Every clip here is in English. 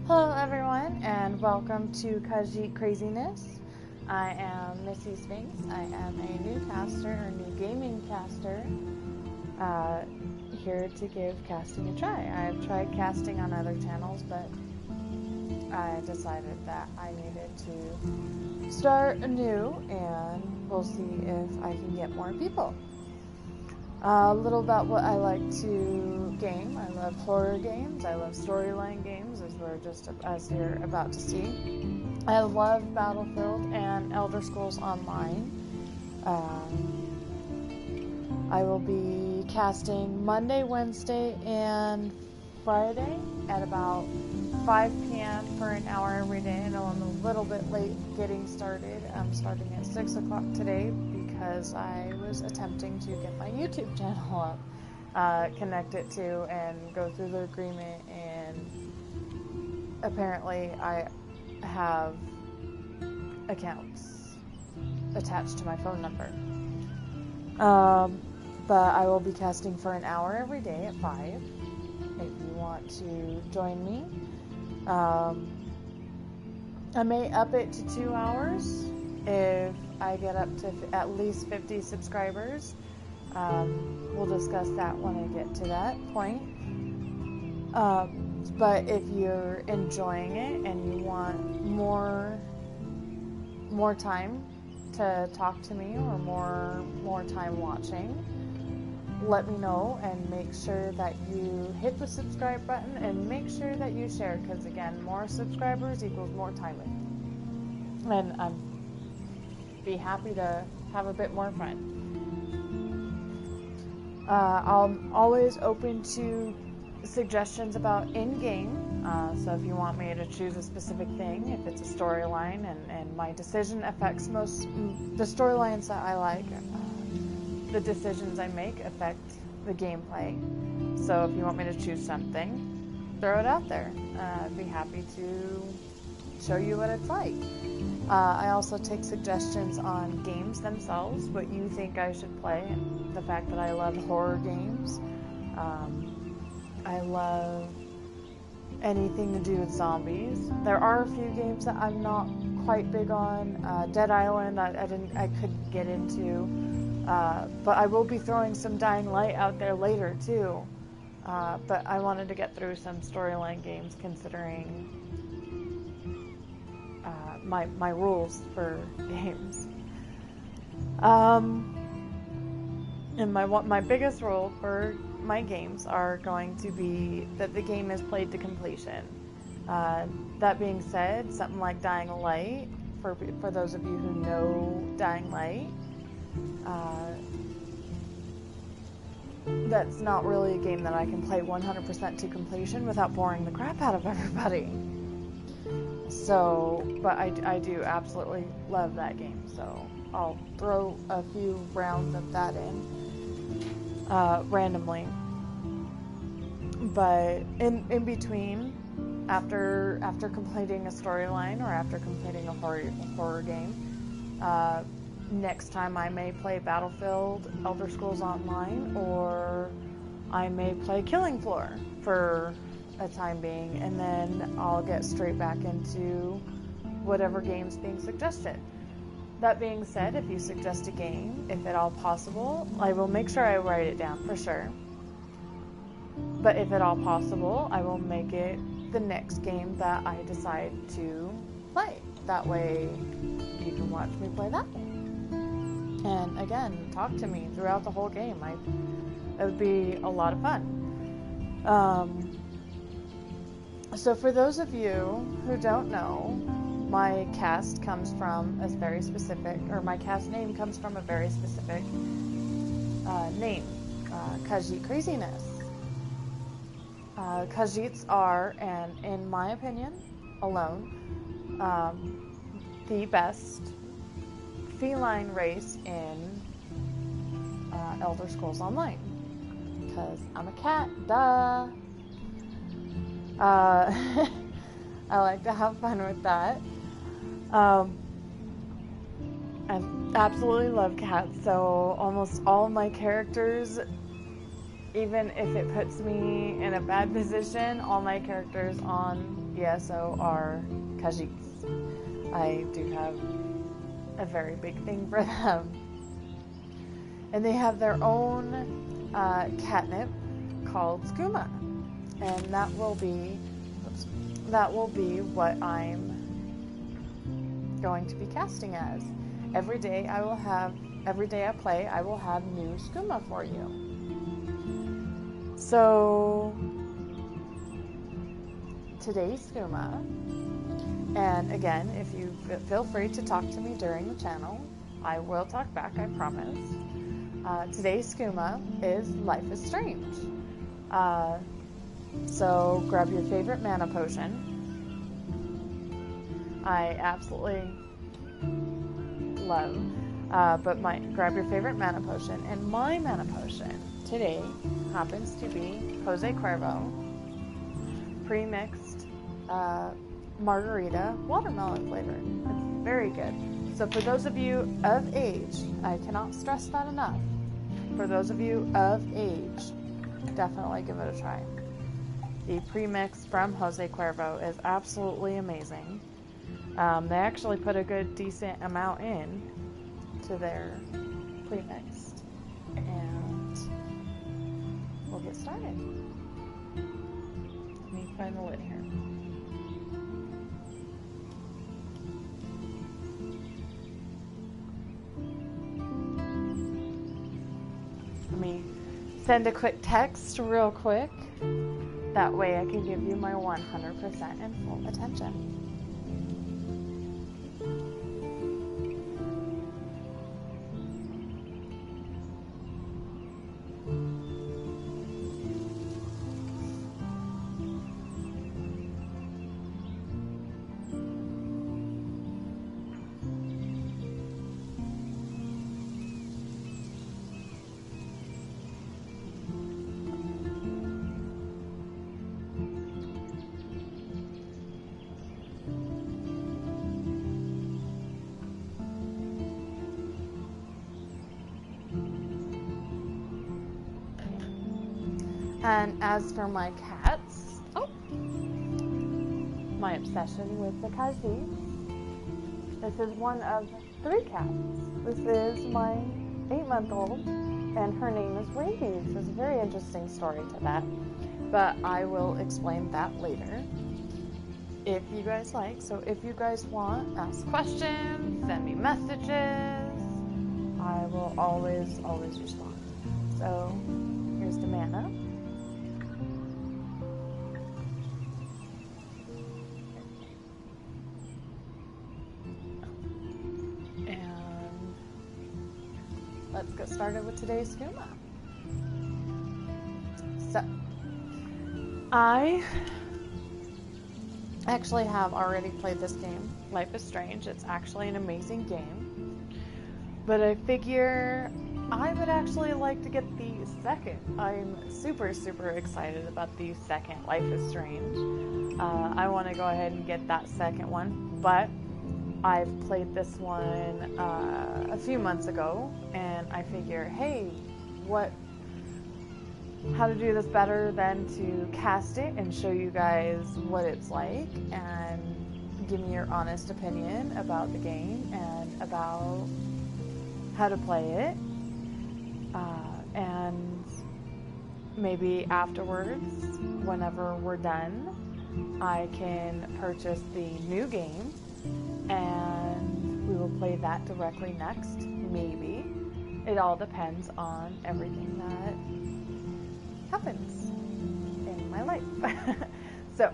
Hello everyone and welcome to Kajit Craziness. I am MissySphinx's. I am a new caster, or new gaming caster, here to give casting a try. I've tried casting on other channels, but I decided that I needed to start anew, and we'll see if I can get more people. A little about what I like to game. I love horror games. I love storyline games, as you're about to see. I love Battlefield and Elder Scrolls Online. I will be casting Monday, Wednesday, and Friday at about 5 p.m. for an hour every day. I know I'm a little bit late getting started. I'm starting at 6 o'clock today because I was attempting to get my YouTube channel up, connect it to, and go through the agreement, and apparently I have accounts attached to my phone number. But I will be casting for an hour every day at 5 if you want to join me. I may up it to 2 hours if I get up to at least 50 subscribers. We'll discuss that when I get to that point. But if you're enjoying it and you want more time to talk to me, or more time watching, let me know, and make sure that you hit the subscribe button and make sure that you share, because again, more subscribers equals more time with me, and I'm be happy to have a bit more fun. I'm always open to suggestions about in-game, so if you want me to choose a specific thing, if it's a storyline, and my decision affects the storylines that I like, the decisions I make affect the gameplay. So if you want me to choose something, throw it out there. I'd be happy to show you what it's like. I also take suggestions on games themselves, what you think I should play, and the fact that I love horror games. I love anything to do with zombies. There are a few games that I'm not quite big on. Dead Island, I couldn't get into. But I will be throwing some Dying Light out there later too. But I wanted to get through some storyline games, considering my rules for games. And my biggest rule for my games are going to be that the game is played to completion. That being said, something like Dying Light, for those of you who know Dying Light, that's not really a game that I can play 100% to completion without boring the crap out of everybody. So, but I do absolutely love that game, so I'll throw a few rounds of that in randomly. But in between, after completing a storyline, or after completing a horror game, next time I may play Battlefield, Elder Scrolls Online, or I may play Killing Floor for a time being, and then I'll get straight back into whatever game's being suggested. That being said, if you suggest a game, if at all possible, I will make sure I write it down for sure. But if at all possible, I will make it the next game that I decide to play. That way you can watch me play that game. And again, talk to me throughout the whole game. It would be a lot of fun. So for those of you who don't know, my cast comes from a very specific, or my cast name comes from a very specific name, Kajit Craziness. Kajits are, and in my opinion alone, the best feline race in Elder Scrolls Online. Because I'm a cat, duh! I like to have fun with that. I absolutely love cats, so almost all my characters even if it puts me in a bad position, all my characters on ESO are Khajiits. I do have a very big thing for them. And they have their own catnip called skooma. And that will be what I'm going to be casting as. Every day I play, I will have new skooma for you. So today's skooma, and again, if you feel free to talk to me during the channel, I will talk back, I promise. Today's skooma is Life is Strange. So grab your favorite mana potion. I absolutely love, grab your favorite mana potion, and my mana potion today happens to be Jose Cuervo pre-mixed margarita watermelon flavor. It's very good. So for those of you of age, I cannot stress that enough. For those of you of age, definitely give it a try. The premix from Jose Cuervo is absolutely amazing. They actually put a good, decent amount in to their premixed. And we'll get started. Let me find the lid here. Let me send a quick text real quick. That way I can give you my 100% and full attention. And as for my cats, my obsession with the Khajiits. This is one of 3 cats. This is my 8-month-old, and her name is Rabies. There's a very interesting story to that, but I will explain that later if you guys like. So if you guys want, ask questions, send me messages, I will always respond. So here's the mana. Let's get started with today's skooma. So, I actually have already played this game, Life is Strange. It's actually an amazing game. But I figure I would actually like to get the second. I'm super excited about the second Life is Strange. I want to go ahead and get that second one, but I've played this one a few months ago, and I figure, hey, how to do this better than to cast it and show you guys what it's like and give me your honest opinion about the game and about how to play it. And maybe afterwards, whenever we're done, I can purchase the new game and we will play that directly next, maybe. It all depends on everything that happens in my life. So,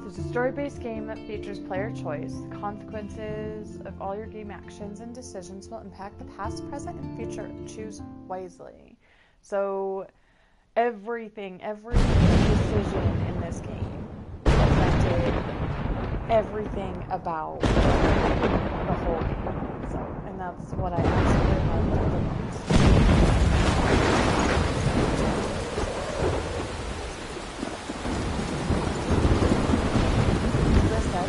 it's a story-based game that features player choice. The consequences of all your game actions and decisions will impact the past, present, and future. Choose wisely. So every decision in this game affected everything about the whole game. So, and that's what I absolutely loved the most.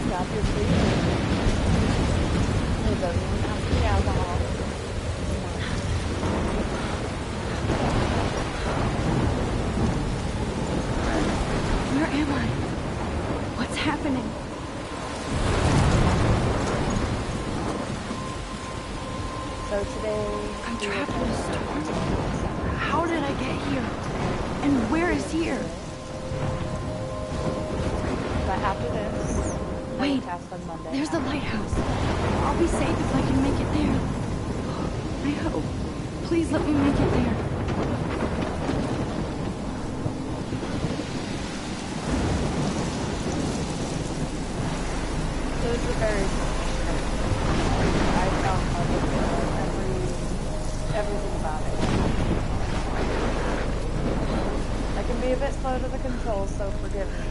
Grab your food. So today I'm trapped in a storm. How did I get here? And where is here? But after this, wait, there's the lighthouse. I'll be safe if I can make it there. I hope. Please let me make it there. So it's a very I found everything about it. I can be a bit slow to the controls, so forgive me.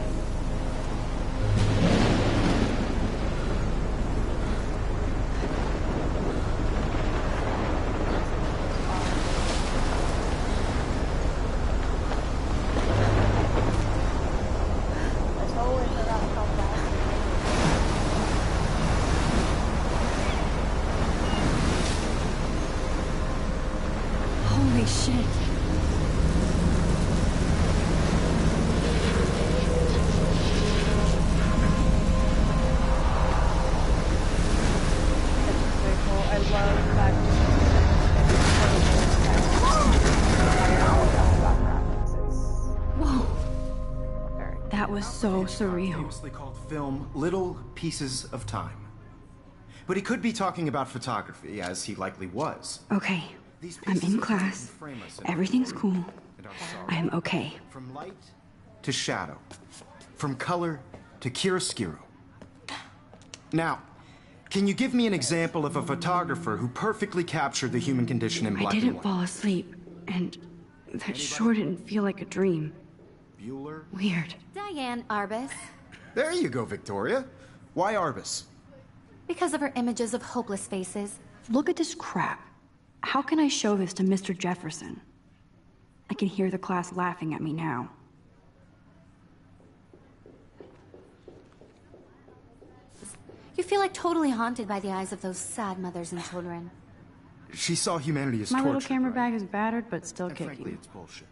Holy shit. That was so surreal. Famously called film Little Pieces of Time. But he could be talking about photography, as he likely was. Okay, I'm in class. Everything's cool. I am okay. From light to shadow. From color to chiaroscuro. Now, can you give me an example of a photographer who perfectly captured the human condition in black and white? I didn't fall asleep, and that sure didn't feel like a dream. Bueller? Weird. Diane Arbus. There you go, Victoria. Why Arbus? Because of her images of hopeless faces. Look at this crap. How can I show this to Mr. Jefferson? I can hear the class laughing at me now. You feel like totally haunted by the eyes of those sad mothers and children. She saw humanity as My torture, little camera right? bag is battered, but still And kicking. frankly, it's bullshit.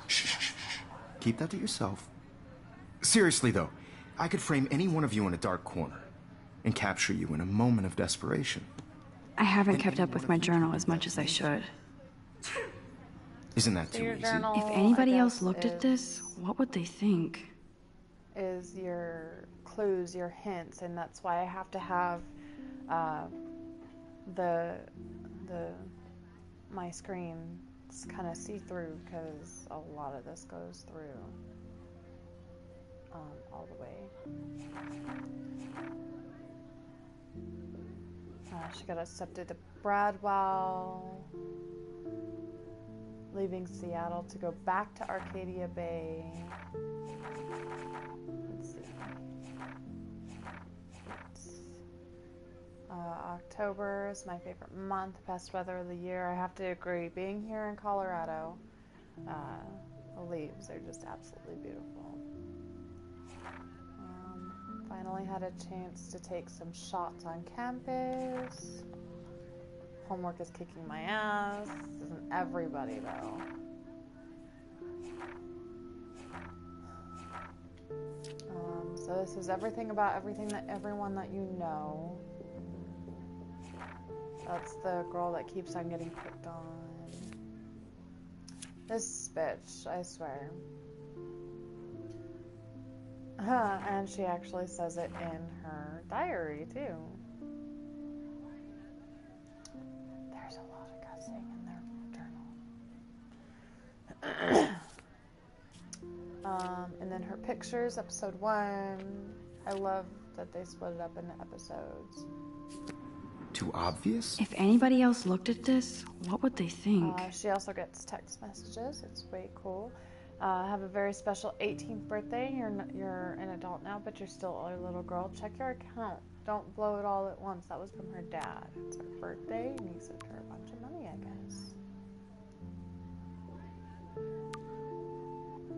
Shh, shh, shh, shh. Keep that to yourself. Seriously, though, I could frame any one of you in a dark corner and capture you in a moment of desperation. I haven't kept up with my journal as much as I should. Isn't that too Your easy? journal, If anybody I else guess, looked at this, what would they think? is your clues, your hints, and that's why I have to have my screen kind of see-through, because a lot of this goes through all the way. She got accepted to Bradwell, leaving Seattle to go back to Arcadia Bay. Let's see. October is my favorite month, best weather of the year. I have to agree. Being here in Colorado, the leaves are just absolutely beautiful. Finally had a chance to take some shots on campus. Homework is kicking my ass. Isn't everybody, though? So this is everything about everyone that you know. That's the girl that keeps on getting picked on. This bitch, I swear. And she actually says it in her diary, too. There's a lot of cussing in their journal. And then her pictures, episode 1. I love that they split it up into episodes. Too obvious? If anybody else looked at this, what would they think? She also gets text messages. It's way cool. Have a very special 18th birthday. You're an adult now, but you're still a little girl. Check your account. Don't blow it all at once. That was from her dad. It's her birthday, and he sent her a bunch of money, I guess.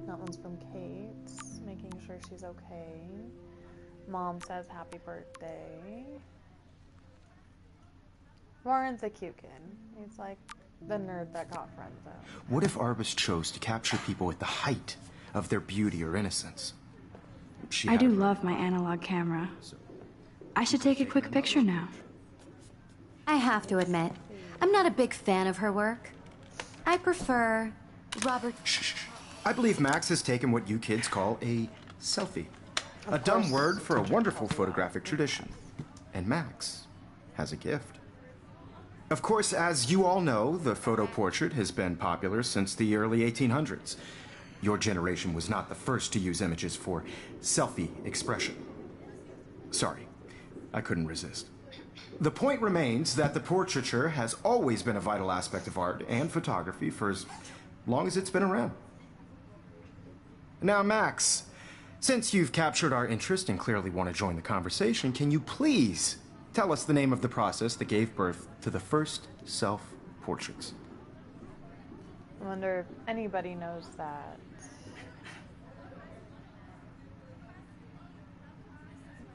That one's from Kate, making sure she's okay. Mom says happy birthday. Warren's a cute kid. He's like the nerd that got friend zoned. What if Arbus chose to capture people at the height of their beauty or innocence? I do love my analog camera. I should take a quick picture now. I have to admit, I'm not a big fan of her work. I prefer Robert... Shh. I believe Max has taken what you kids call a selfie. A dumb word for a wonderful photographic tradition. And Max has a gift. Of course, as you all know, the photo portrait has been popular since the early 1800s. Your generation was not the first to use images for selfie expression. Sorry, I couldn't resist. The point remains that the portraiture has always been a vital aspect of art and photography for as long as it's been around. Now, Max, since you've captured our interest and clearly want to join the conversation, can you please tell us the name of the process that gave birth to the first self-portraits? I wonder if anybody knows that.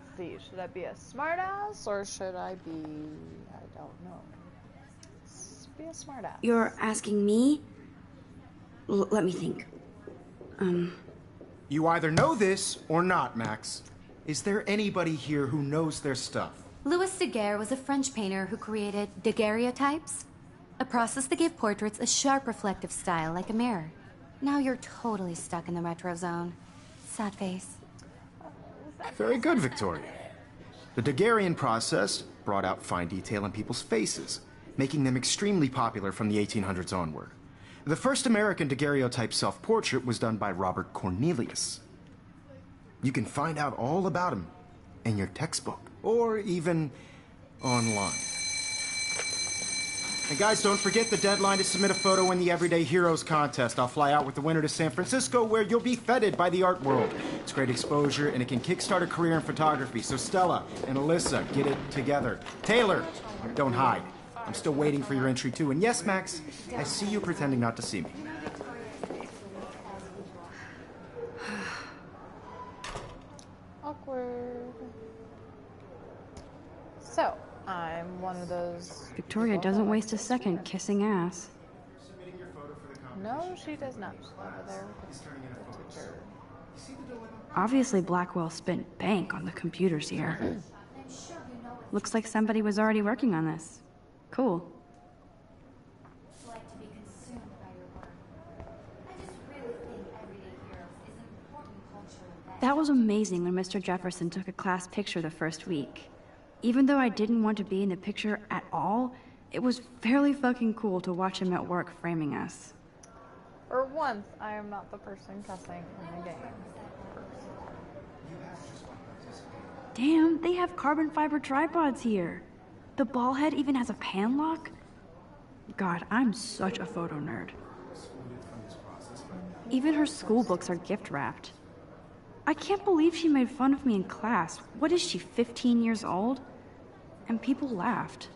Let's see, should I be a smartass or should I be... I don't know. Let's be a smartass. You're asking me? Let me think. You either know this or not, Max. Is there anybody here who knows their stuff? Louis Daguerre was a French painter who created daguerreotypes, a process that gave portraits a sharp reflective style like a mirror. Now you're totally stuck in the retro zone. Sad face. Very good, Victoria. The Daguerrean process brought out fine detail in people's faces, making them extremely popular from the 1800s onward. The first American daguerreotype self-portrait was done by Robert Cornelius. You can find out all about him in your textbook, or even online. And guys, don't forget the deadline to submit a photo in the Everyday Heroes contest. I'll fly out with the winner to San Francisco, where you'll be feted by the art world. It's great exposure, and it can kickstart a career in photography. So Stella and Alyssa, get it together. Taylor, don't hide. I'm still waiting for your entry, too. And yes, Max, I see you pretending not to see me. Awkward. So, I'm one of those... Victoria doesn't waste a second kissing ass. No, she does not. Over there with the teacher. Obviously, Blackwell spent bank on the computers here. Looks like somebody was already working on this. Cool. That was amazing when Mr. Jefferson took a class picture the first week. Even though I didn't want to be in the picture at all, it was fairly fucking cool to watch him at work framing us. For once, I am not the person cussing in the game. Damn, they have carbon fiber tripods here. The ball head even has a pan lock? God, I'm such a photo nerd. Even her school books are gift wrapped. I can't believe she made fun of me in class. What is she, 15 years old? And people laughed.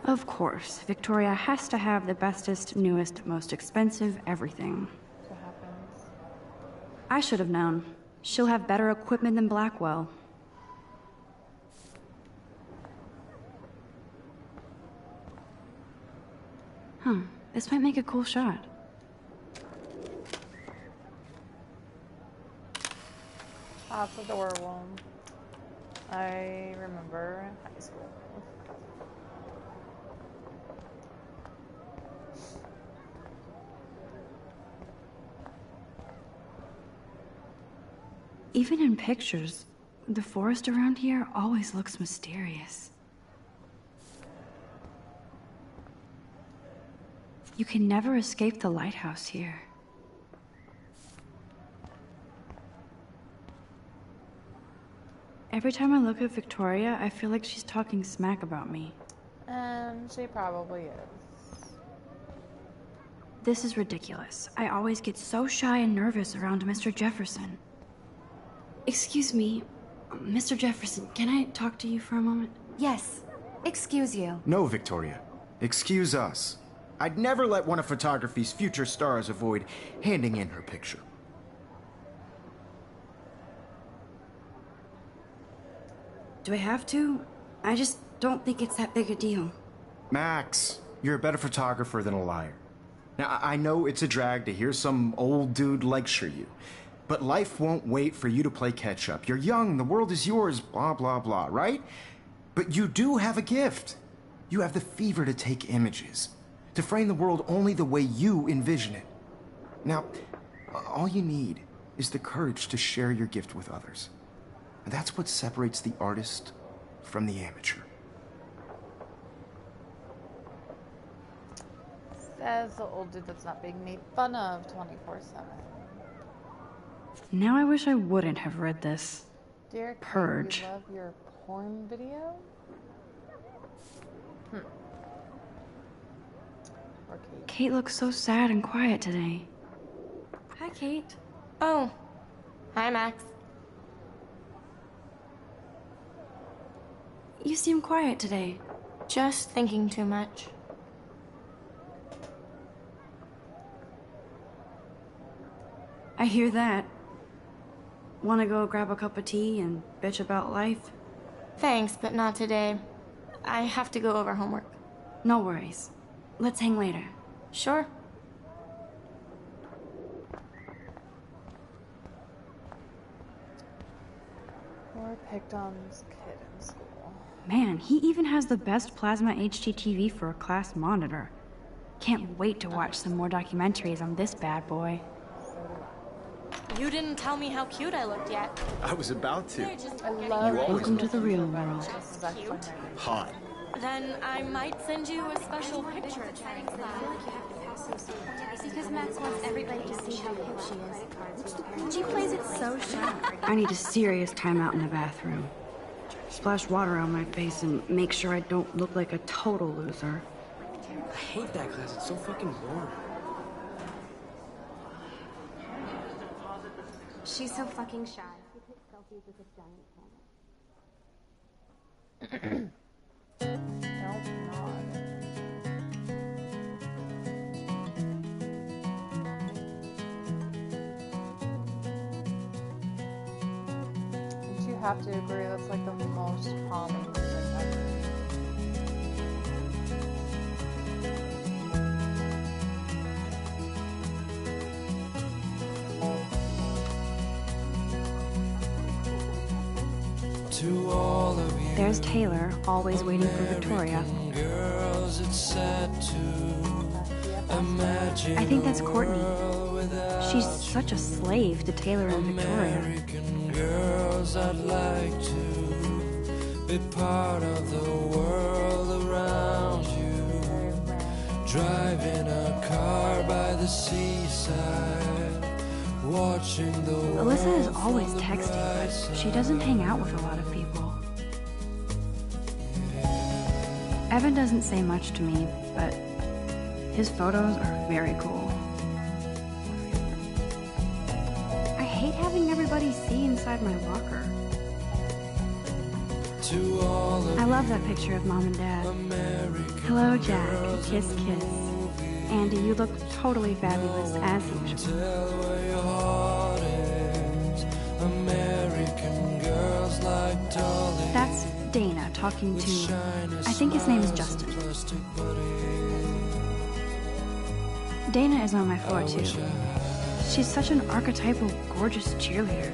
Of course, Victoria has to have the bestest, newest, most expensive everything. That's what happens. I should have known. She'll have better equipment than Blackwell. Huh, this might make a cool shot. That's adorable. I remember high school. Even in pictures, the forest around here always looks mysterious. You can never escape the lighthouse here. Every time I look at Victoria, I feel like she's talking smack about me. And she probably is. This is ridiculous. I always get so shy and nervous around Mr. Jefferson. Excuse me, Mr. Jefferson, can I talk to you for a moment? Yes. Excuse you. No, Victoria. Excuse us. I'd never let one of photography's future stars avoid handing in her picture. Do I have to? I just don't think it's that big a deal. Max, you're a better photographer than a liar. Now, I know it's a drag to hear some old dude lecture you, but life won't wait for you to play catch-up. You're young, the world is yours, blah, blah, blah, right? But you do have a gift. You have the fever to take images, to frame the world only the way you envision it. Now, all you need is the courage to share your gift with others. And that's what separates the artist from the amateur. Says the old dude that's not being made fun of 24/7. Now I wish I wouldn't have read this. Dear Kate, Purge. we love your porn video? Poor Kate. Kate looks so sad and quiet today. Hi, Kate. Oh. Hi, Max. You seem quiet today. Just thinking too much. I hear that. Wanna go grab a cup of tea and bitch about life? Thanks, but not today. I have to go over homework. No worries. Let's hang later. Sure. Poor picked on this kid in school. Man, he even has the best plasma HDTV for a class monitor. Can't wait to watch some more documentaries on this bad boy. You didn't tell me how cute I looked yet. I was about to. I love You always Welcome to the real world. This is actually my favorite. Hot. Then I might send you a special picture. Because Max wants everybody to see how cute she is. She plays it so sharp. I need a serious timeout in the bathroom. Splash water on my face and make sure I don't look like a total loser. I hate that class. It's so fucking boring. She's so fucking shy. She takes selfies with a giant camera. No, not. But you have to agree that's like the most common music ever. To all of you There's Taylor, always waiting for Victoria. girls, it's sad to imagine I think that's a Courtney. world without She's such a slave to Taylor and Victoria. American girls. I'd like to be part of the world around you, driving a car by the seaside, watching the Alyssa is world always from the texting, bright but side. she doesn't hang out with a lot of people. Evan doesn't say much to me, but his photos are very cool. I hate having everybody see inside my locker. To all of I love that picture of Mom and Dad. American Hello, Jack. girls Kiss, kiss. Andy, you look totally fabulous as usual. tell where your heart is. American girls like Dolly. That's Dana talking to, I think his name is Justin. Plastic buddy. Dana is on my floor too. She's such an archetypal, gorgeous cheerleader.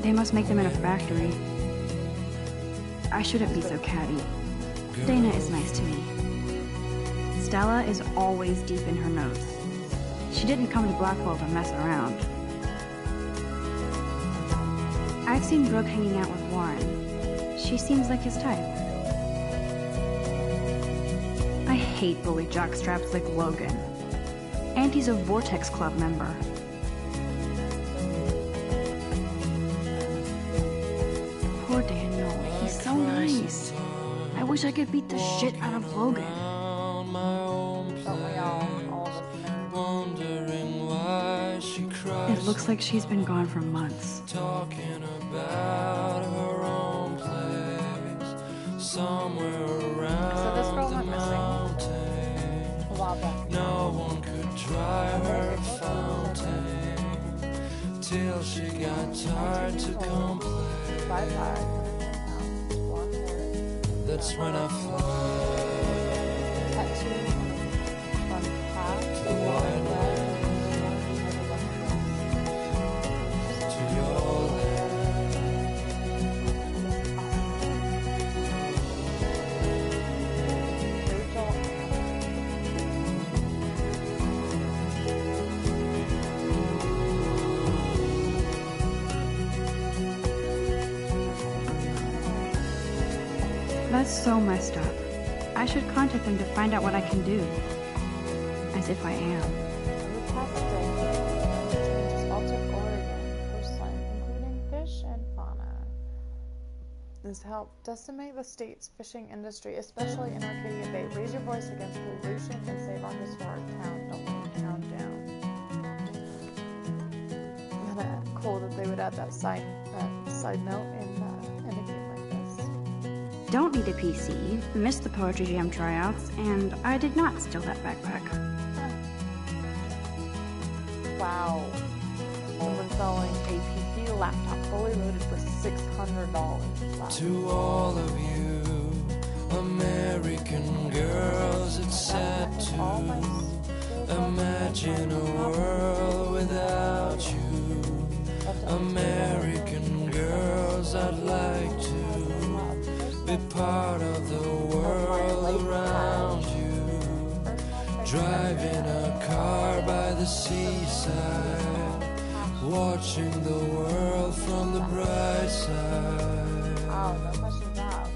They must make them in a factory. I shouldn't be so catty. Dana is nice to me. Stella is always deep in her notes. She didn't come to Blackwell to mess around. I've seen Brooke hanging out with Warren. She seems like his type. I hate bully jockstraps like Logan. And he's a Vortex Club member. Poor Daniel, he's so nice. I wish I could beat the shit out of Logan. On my own Don't we all of us know? wondering why she cries. It looks like she's been gone for months. Talking about her own place somewhere around So this girl the went missing mountain. a while back. No one could dry her fountain till she got tired to complain. Bye-bye. That's when I fly Tattoo on top. the wide world to your land. That's so messed up. I should contact them to find out what I can do. As if I am. Over past day, changes Baltic Oregon coastline, including fish and fauna. This helped decimate the state's fishing industry, especially in Arcadia Bay. Raise your voice against pollution and save our historic town. Don't let the town down. Kinda cool that they would add that side note in a game like this. Don't need a PC, missed the Poetry Jam tryouts, and I did not steal that backpack. Wow. Someone selling a PC laptop fully loaded for $600. Wow. To all of you American girls, it's sad to imagine a world without you. American girls, I'd like to be part of the world around you. Driving a car by the seaside, watching the world from the bright side. Wow, no questions asked.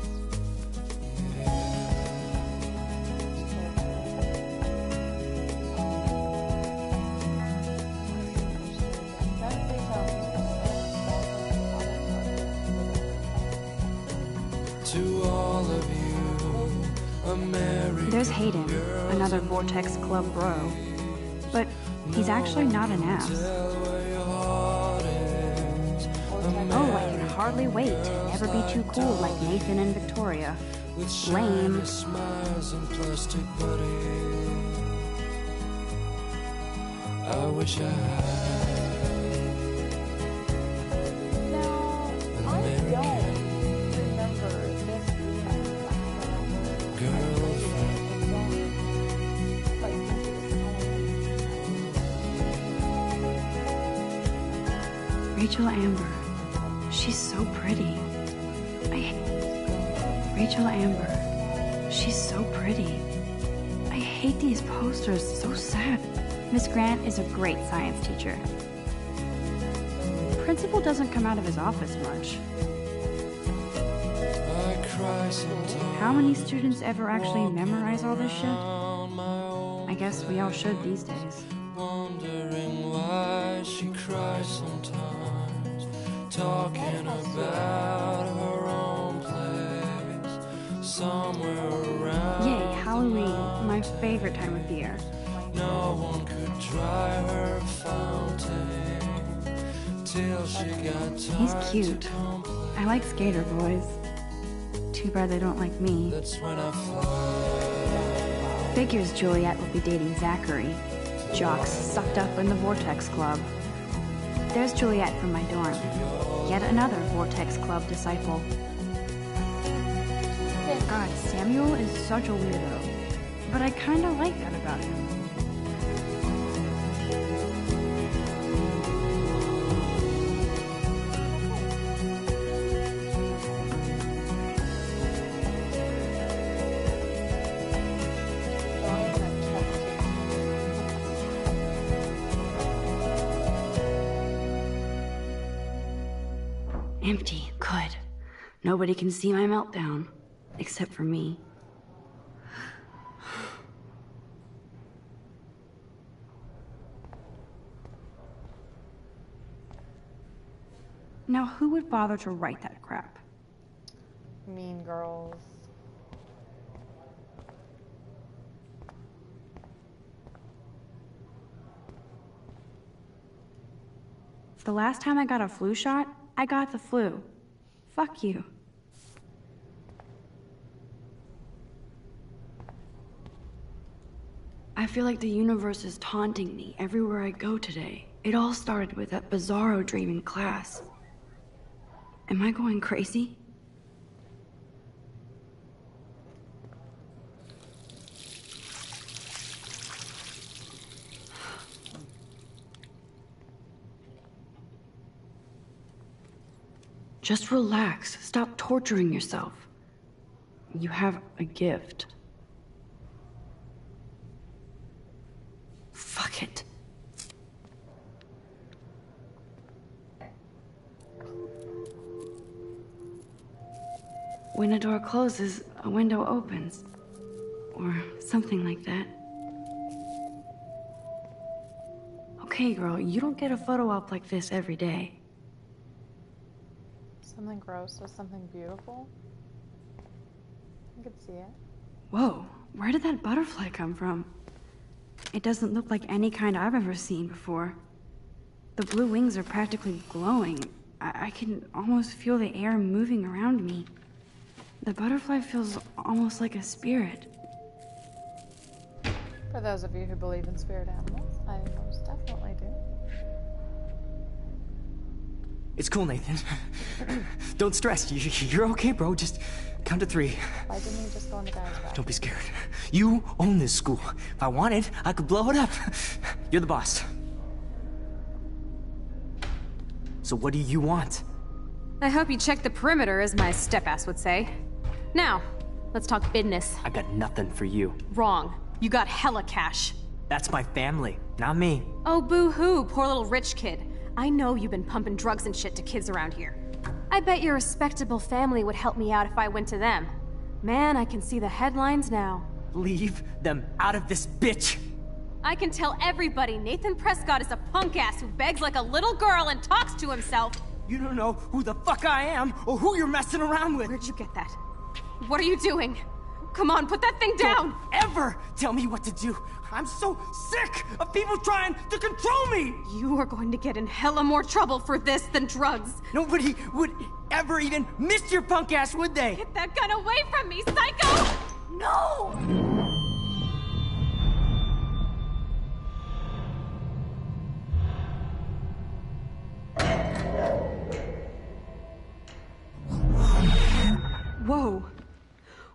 To all of you American There's Hayden, another Vortex Club bro. But he's actually not an ass. Oh, I can hardly wait to never be too cool like Nathan and Victoria. Lame. Smiles and plastic buddies. I wish I had Now, I don't remember this girlfriend. Rachel Amber. She's so pretty. Rachel Amber. She's so pretty. I hate these posters. So sad. Miss Grant is a great science teacher. Principal doesn't come out of his office much. I cry sometimes. How many students ever actually memorize all this shit? I guess we all should these days. Wondering why she cries sometimes, talking about her own place, somewhere around. Yay, Halloween, my favorite time of the year. No one could dry her fountain till she got He's tired cute. to complain. I like skater boys. Too bad they don't like me. That's when I fly. Figures Juliet will be dating Zachary. Jocks sucked up in the Vortex Club. There's Juliet from my dorm. Yet another Vortex Club disciple. God, Samuel is such a weirdo. But I kinda like that about him. Empty. Good. Nobody can see my meltdown. Except for me. Now, who would bother to write that crap? Mean Girls. The last time I got a flu shot, I got the flu. Fuck you. I feel like the universe is taunting me everywhere I go today. It all started with that bizarro dream in class. Am I going crazy? Just relax. Stop torturing yourself. You have a gift. Fuck it. when a door closes, a window opens. Or something like that. Okay, girl, you don't get a photo op like this every day. Something gross with something beautiful? I could see it. Whoa, where did that butterfly come from? It doesn't look like any kind I've ever seen before. The blue wings are practically glowing. I can almost feel the air moving around me. The butterfly feels almost like a spirit. For those of you who believe in spirit animals, I most definitely do. It's cool, Nathan. Don't stress. You're okay, bro. Just count to 3. Why didn't he just go in the guy's back? Don't be scared. You own this school. If I wanted, I could blow it up. You're the boss. So what do you want? I hope you checked the perimeter, as my step-ass would say. Now, let's talk business. I got nothing for you. Wrong. You got hella cash. That's my family, not me. Oh, boo-hoo, poor little rich kid. I know you've been pumping drugs and shit to kids around here. I bet your respectable family would help me out if I went to them. Man, I can see the headlines now. Leave them out of this bitch! I can tell everybody Nathan Prescott is a punk ass who begs like a little girl and talks to himself. You don't know who the fuck I am or who you're messing around with. Where'd you get that? What are you doing? Come on, put that thing down! Don't ever tell me what to do! I'm so sick of people trying to control me! You are going to get in hella more trouble for this than drugs. Nobody would ever even miss your punk ass, would they? Get that gun away from me, psycho! No! Whoa.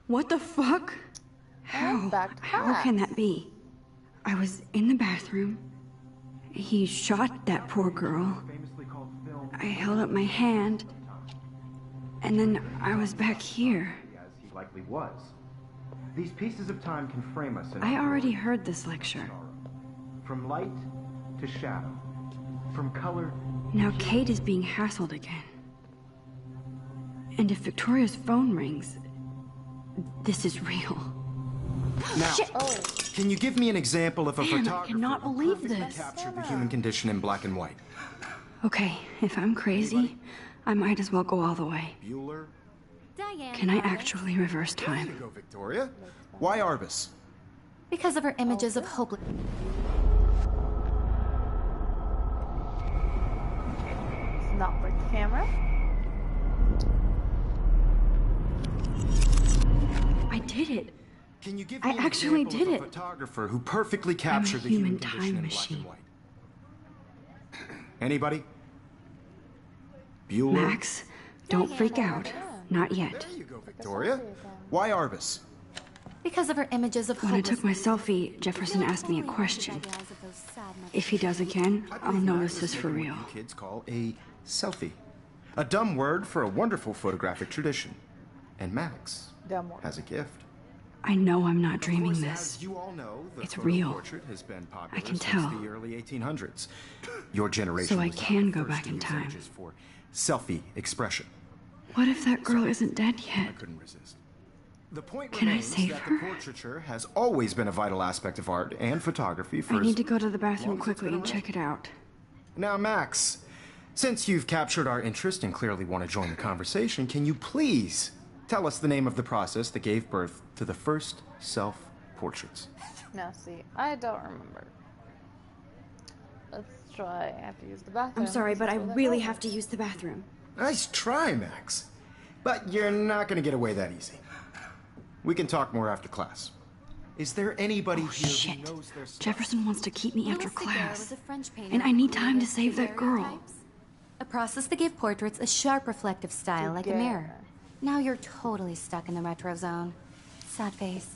What the fuck? How? How can that be? I was in the bathroom. He shot that poor girl. I held up my hand. And then I was back here. As he likely was. These pieces of time can frame us in I already heard this lecture. From light to shadow. From color. Now Kate is being hassled again. And if Victoria's phone rings, this is real. Now, Shit. Can you give me an example of a Man, I photographer cannot who believe perfectly this. captured the human condition in black and white? Okay, if I'm crazy, I might as well go all the way. Bueller? Diane. Can I actually reverse There you time? go, Victoria. Why Arbus? Because of her images of hopeless. It's not the camera. I did it. Can you give I me an actually example did of it. a photographer who perfectly captured the human condition time in machine. black and white? Anybody? Bueller? Max, don't freak out. Not yet. There you go, Victoria. Why Arbus? Because of her images of When I hopeless. took my selfie, Jefferson asked me a question. If he does again, I'll know this is for real. What you kids call a selfie. A dumb word for a wonderful photographic tradition. And Max Dumb word. has a gift. I know I'm not dreaming Of course, this. As you all know, the It's photo real. portrait has been popular I can since tell. the early 1800s. Your generation So I was not can the go first back to in use time. images for selfie expression. What if that girl isn't dead I yet? couldn't resist. The point Can I remains save that her? the portraiture has always been a vital aspect of art and photography for I as need to go to the bathroom long as it's quickly been and around. check it out. Now, Max, since you've captured our interest and clearly want to join the conversation, can you please tell us the name of the process that gave birth to the first self-portraits? Now, see, I don't remember. Let's try. I have to use the bathroom. I'm sorry, but I That's what really told have me. to use the bathroom. Nice try, Max. But you're not going to get away that easy. We can talk more after class. Is there anybody here Shit. who knows their stuff? Jefferson wants to keep me after Louis Daguerre class. was a French painter And I who need time to created save that girl. daguerreotypes, a process that gave portraits a sharp reflective style like a mirror. Daguerre. Now you're totally stuck in the retro zone. Sad face.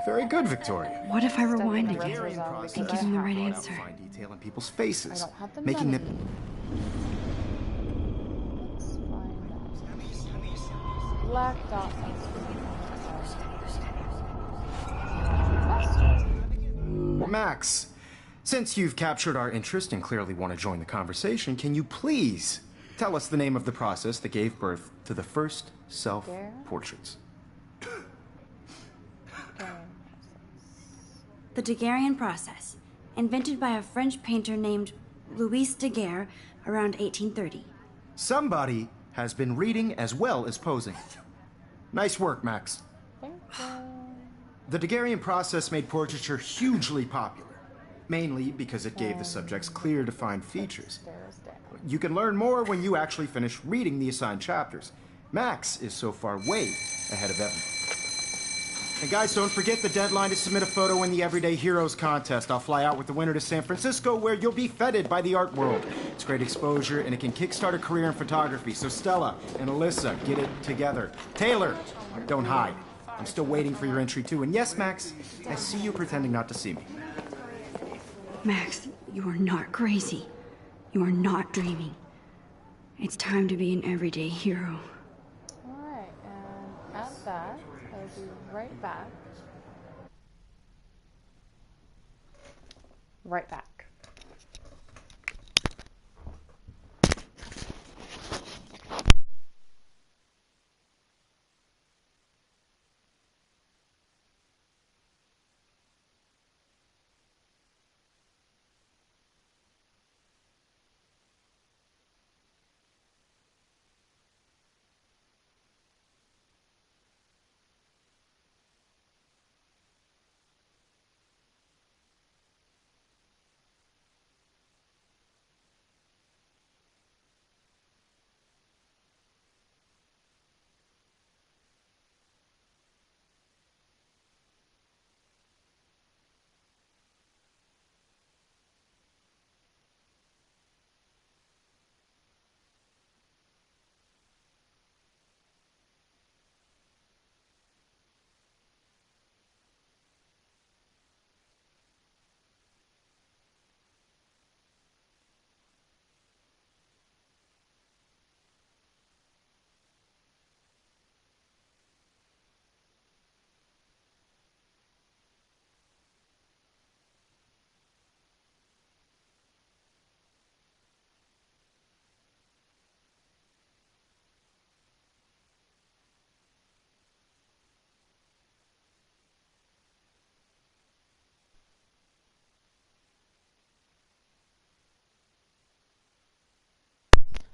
Very good, Victoria. What if I rewind the again? retro zone Process And because give him the I right have- answer. Fine detail in people's faces, I don't have the making money. them. Let's find out. Black dot. Max, since you've captured our interest and clearly want to join the conversation, can you please Tell us the name of the process that gave birth to the first self-portraits. The Daguerrean process, invented by a French painter named Louis Daguerre around 1830. Somebody has been reading as well as posing. Nice work, Max. Thank you. The Daguerrean process made portraiture hugely popular, mainly because it gave the subjects clear, defined features. You can learn more when you actually finish reading the assigned chapters. Max is so far way ahead of everyone. And guys, don't forget the deadline to submit a photo in the Everyday Heroes contest. I'll fly out with the winner to San Francisco, where you'll be feted by the art world. It's great exposure, and it can kickstart a career in photography. So Stella and Alyssa, get it together. Taylor, don't hide. I'm still waiting for your entry, too. And yes, Max, I see you pretending not to see me. Max, you are not crazy. You are not dreaming. It's time to be an everyday hero. Alright, and at that, I'll be right back. Right back.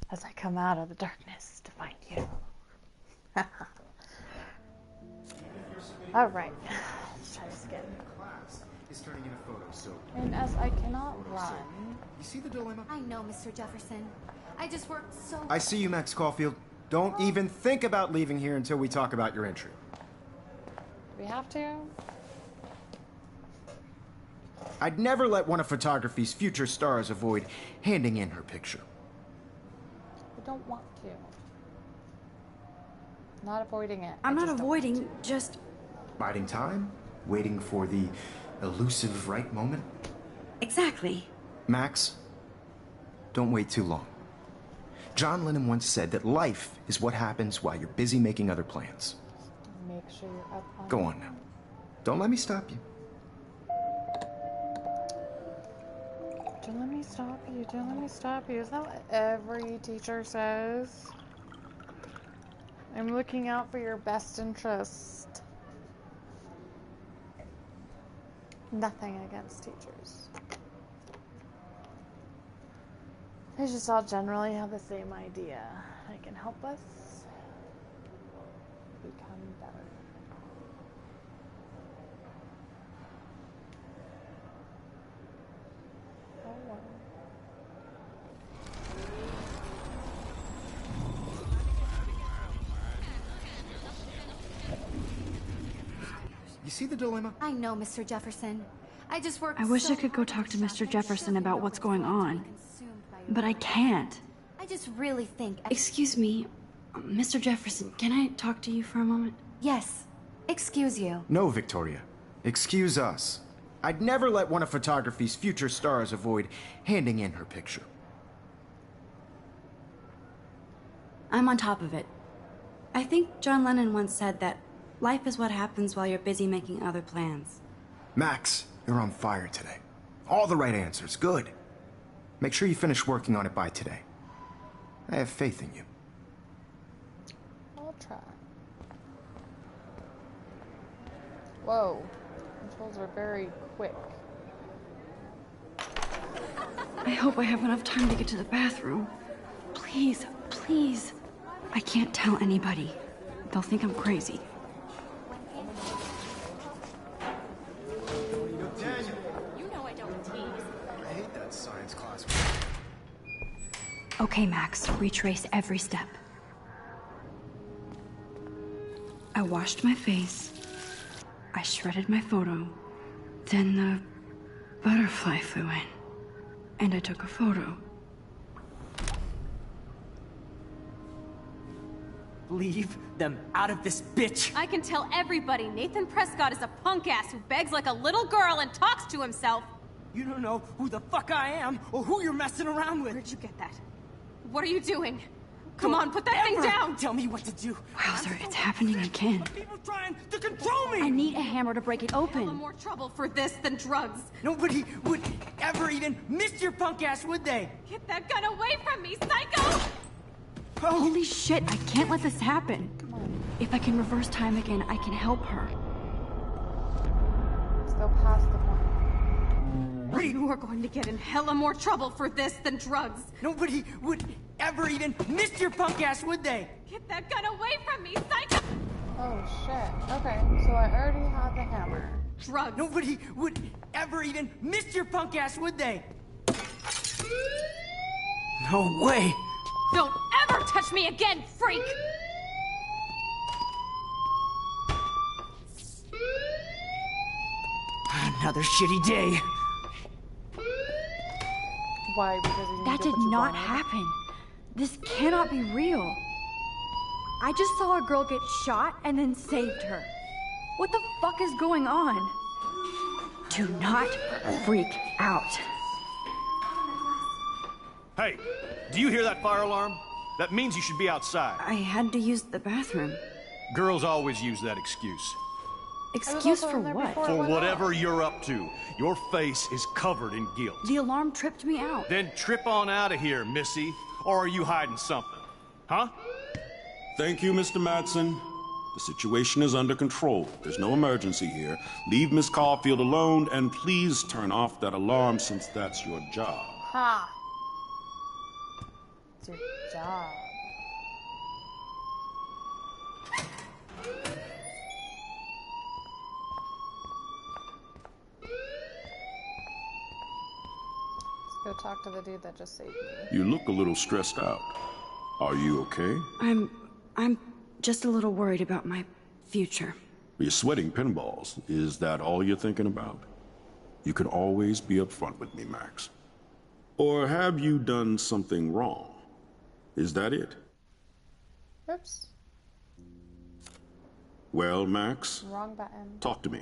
As I come out of the darkness to find you. Alright, let's try this again. Is turning in a photo, so... And as I cannot run... You see the dilemma? I know, Mr. Jefferson. I just worked so... I see you, Max Caulfield. Don't even think about leaving here until we talk about your entry. We have to? I'd never let one of photography's future stars avoid handing in her picture. I don't want to. Not avoiding it. I'm I not just don't avoiding, want to. just... Biding time? Waiting for the elusive right moment? Exactly. Max, don't wait too long. John Lennon once said that life is what happens while you're busy making other plans. Make sure you're up on... Go on now. Don't let me stop you. Don't let me stop you. Don't let me stop you. Is that what every teacher says? I'm looking out for your best interest. Nothing against teachers. They just all generally have the same idea. They can help us become better. Oh, well. You see the dilemma? I know, Mr. Jefferson. I just worked I wish so I could go hard talk to in the Mr. shop. I Jefferson surely about know what's what going it's like to on. be consumed by your But I work. can't. I just really think... Excuse me, Mr. Jefferson, can I talk to you for a moment? Yes. Excuse you. No, Victoria. Excuse us. I'd never let one of photography's future stars avoid handing in her picture. I'm on top of it. I think John Lennon once said that life is what happens while you're busy making other plans. Max, you're on fire today. All the right answers. Good. Make sure you finish working on it by today. I have faith in you. I'll try. Whoa. Controls are very quick. I hope I have enough time to get to the bathroom. Please, please. I can't tell anybody. They'll think I'm crazy. I hate that science class. Okay, Max, retrace every step. I washed my face. I shredded my photo. Then the butterfly flew in. And I took a photo. Leave them out of this bitch! I can tell everybody Nathan Prescott is a punk ass who begs like a little girl and talks to himself. You don't know who the fuck I am or who you're messing around with. Where'd you get that? What are you doing? Come on, put that Ever thing down! Tell me what to do. Wowzer, it's happening again. People trying to control me! I need a hammer to break it Hella open. more trouble for this than drugs. Nobody would ever even miss your punk ass, would they? Get that gun away from me, psycho! Holy shit, I can't let this happen. If I can reverse time again, I can help her. Still past the point. You are going to get in hella more trouble for this than drugs. Nobody would ever even miss your punk ass, would they? Get that gun away from me, psycho! Oh shit. Okay, so I already have the hammer. Drugs. Nobody would ever even miss your punk ass, would they? No way! Don't ever touch me again, freak! Another shitty day. Why? Because you That did did what you not wanted? happen. This cannot be real. I just saw a girl get shot and then saved her. What the fuck is going on? Do not freak out. Hey, do you hear that fire alarm? That means you should be outside. I had to use the bathroom. Girls always use that excuse. Excuse also for in there what? before. For went whatever you're up to, your face is covered in guilt. The alarm tripped me out. Then trip on out of here, Missy. Or are you hiding something? Huh? Thank you, Mr. Madsen. The situation is under control. There's no emergency here. Leave Miss Caulfield alone, and please turn off that alarm since that's your job. Ha! It's your job. Let's go talk to the dude that just saved me. You look a little stressed out. Are you okay? I'm just a little worried about my future. You're sweating pinballs. Is that all you're thinking about? You can always be upfront with me, Max. Or have you done something wrong? Is that it? Oops. Well, Max, Wrong button. talk to me.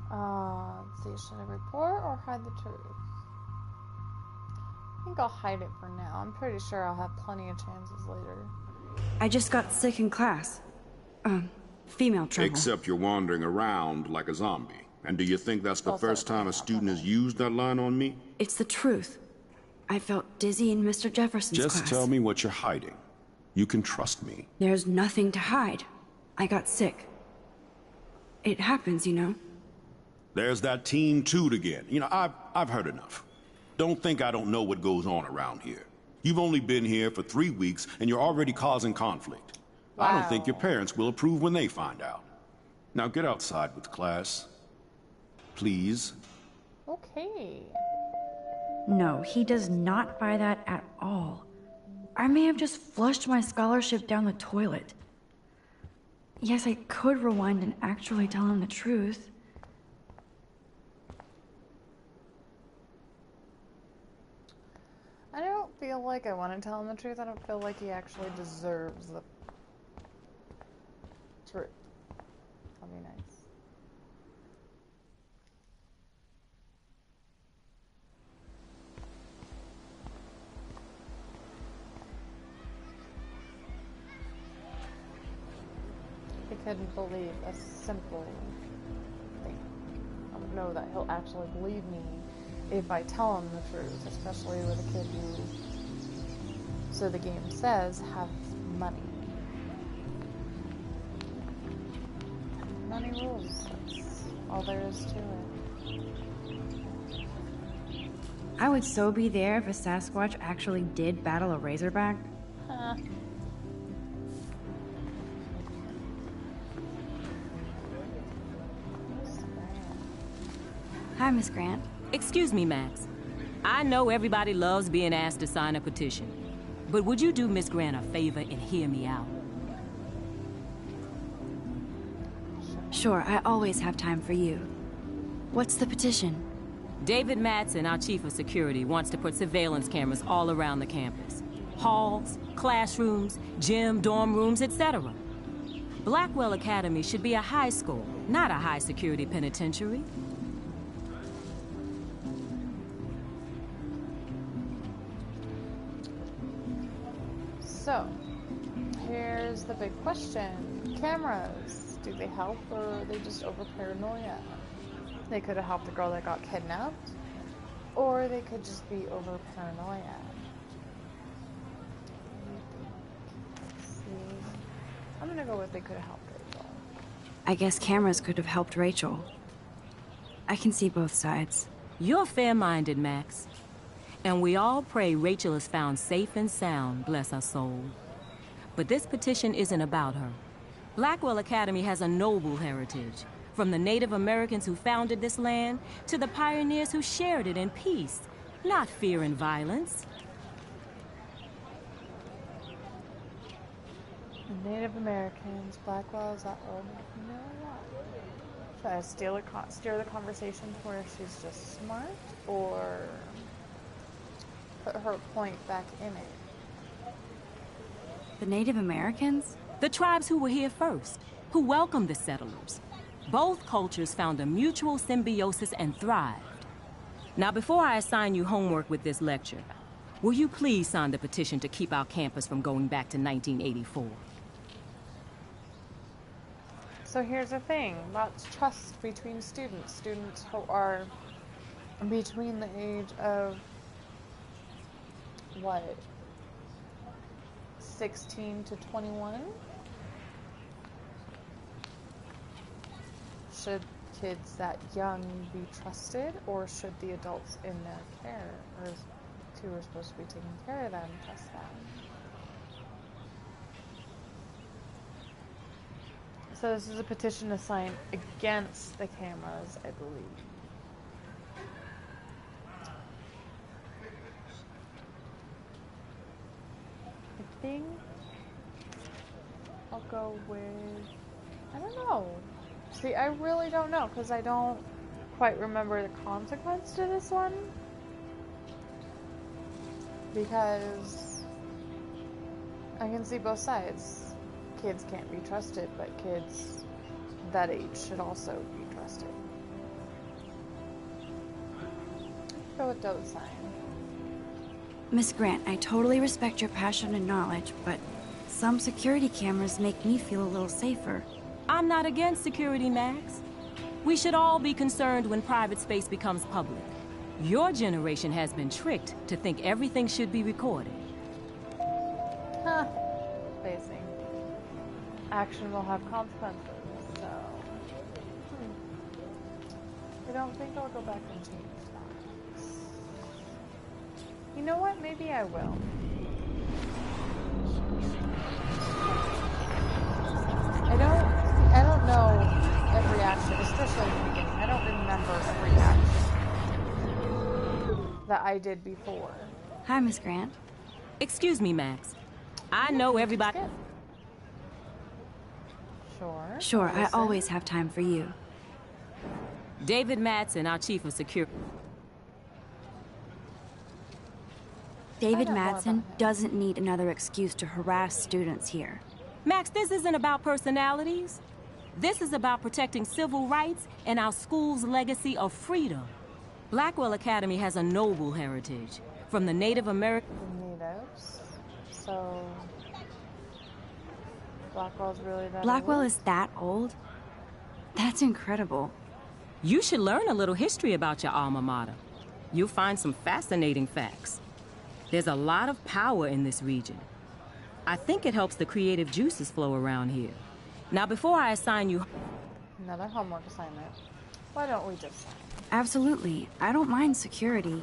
Let's see, should I report or hide the truth? I think I'll hide it for now. I'm pretty sure I'll have plenty of chances later. I just got sick in class. Female trouble. Except you're wandering around like a zombie. And do you think that's the Also, first time a student has used that line on me? It's the truth. I felt dizzy in Mr. Jefferson's class. Just tell me what you're hiding. You can trust me. There's nothing to hide. I got sick. It happens, you know. There's that Team Toot again. You know, I've heard enough. Don't think I don't know what goes on around here. You've only been here for 3 weeks, and you're already causing conflict. I don't think your parents will approve when they find out. Now get outside with class. Please. Okay. No, he does not buy that at all. I may have just flushed my scholarship down the toilet. Yes, I could rewind and actually tell him the truth. I don't feel like I want to tell him the truth. I don't feel like he actually deserves the truth. That'll be nice. I couldn't believe a simple thing. I don't know that he'll actually believe me if I tell him the truth, especially with a kid who, so the game says, have money. Money rules. That's all there is to it. I would so be there if a Sasquatch actually did battle a Razorback. Huh. Hi, Miss Grant. Excuse me, Max. I know everybody loves being asked to sign a petition, but would you do Miss Grant a favor and hear me out? Sure, I always have time for you. What's the petition? David Madsen, our chief of security, wants to put surveillance cameras all around the campus. Halls, classrooms, gym, dorm rooms, etc. Blackwell Academy should be a high school, not a high-security penitentiary. So, here's the big question. Cameras, do they help or are they just over paranoia? They could have helped the girl that got kidnapped, or they could just be over paranoia. Let's see. I'm gonna go with they could have helped Rachel. I guess cameras could have helped Rachel. I can see both sides. You're fair-minded, Max. And we all pray Rachel is found safe and sound, bless her soul. But this petition isn't about her. Blackwell Academy has a noble heritage, from the Native Americans who founded this land to the pioneers who shared it in peace, not fear and violence. The Native Americans, Blackwell is that old? You know what? Should I steer the conversation to where she's just smart, or put her point back in it? The Native Americans? The tribes who were here first, who welcomed the settlers. Both cultures found a mutual symbiosis and thrived. Now, before I assign you homework with this lecture, will you please sign the petition to keep our campus from going back to 1984? So here's the thing, that's trust between students. Students who are between the age of, what, 16 to 21? Should kids that young be trusted, or should the adults in their care, or who are supposed to be taking care of them, trust them? So this is a petition to sign against the cameras, I believe. I think I'll go with, I don't know. See, I really don't know, because I don't quite remember the consequence to this one. Because I can see both sides. Kids can't be trusted, but kids that age should also be trusted. Go with don't sign. Miss Grant, I totally respect your passion and knowledge, but some security cameras make me feel a little safer. I'm not against security, Max. We should all be concerned when private space becomes public. Your generation has been tricked to think everything should be recorded. Huh. Facing. Action will have consequences, so... I don't think I'll go back and change that. You know what? Maybe I will. I don't know every action, especially in the beginning. I don't remember every action that I did before. Hi, Miss Grant. Excuse me, Max. I know everybody... Sure. Sure, I always have time for you. David Madsen, our chief of security. David Madsen doesn't need another excuse to harass students here. Max, this isn't about personalities. This is about protecting civil rights and our school's legacy of freedom. Blackwell Academy has a noble heritage, from the Native American... Natives. So... Blackwell's really that Blackwell old? is that old? That's incredible. You should learn a little history about your alma mater. you'll find some fascinating facts. There's a lot of power in this region. I think it helps the creative juices flow around here. Now, before I assign you... Another homework assignment. Why don't we just sign? Absolutely. I don't mind security,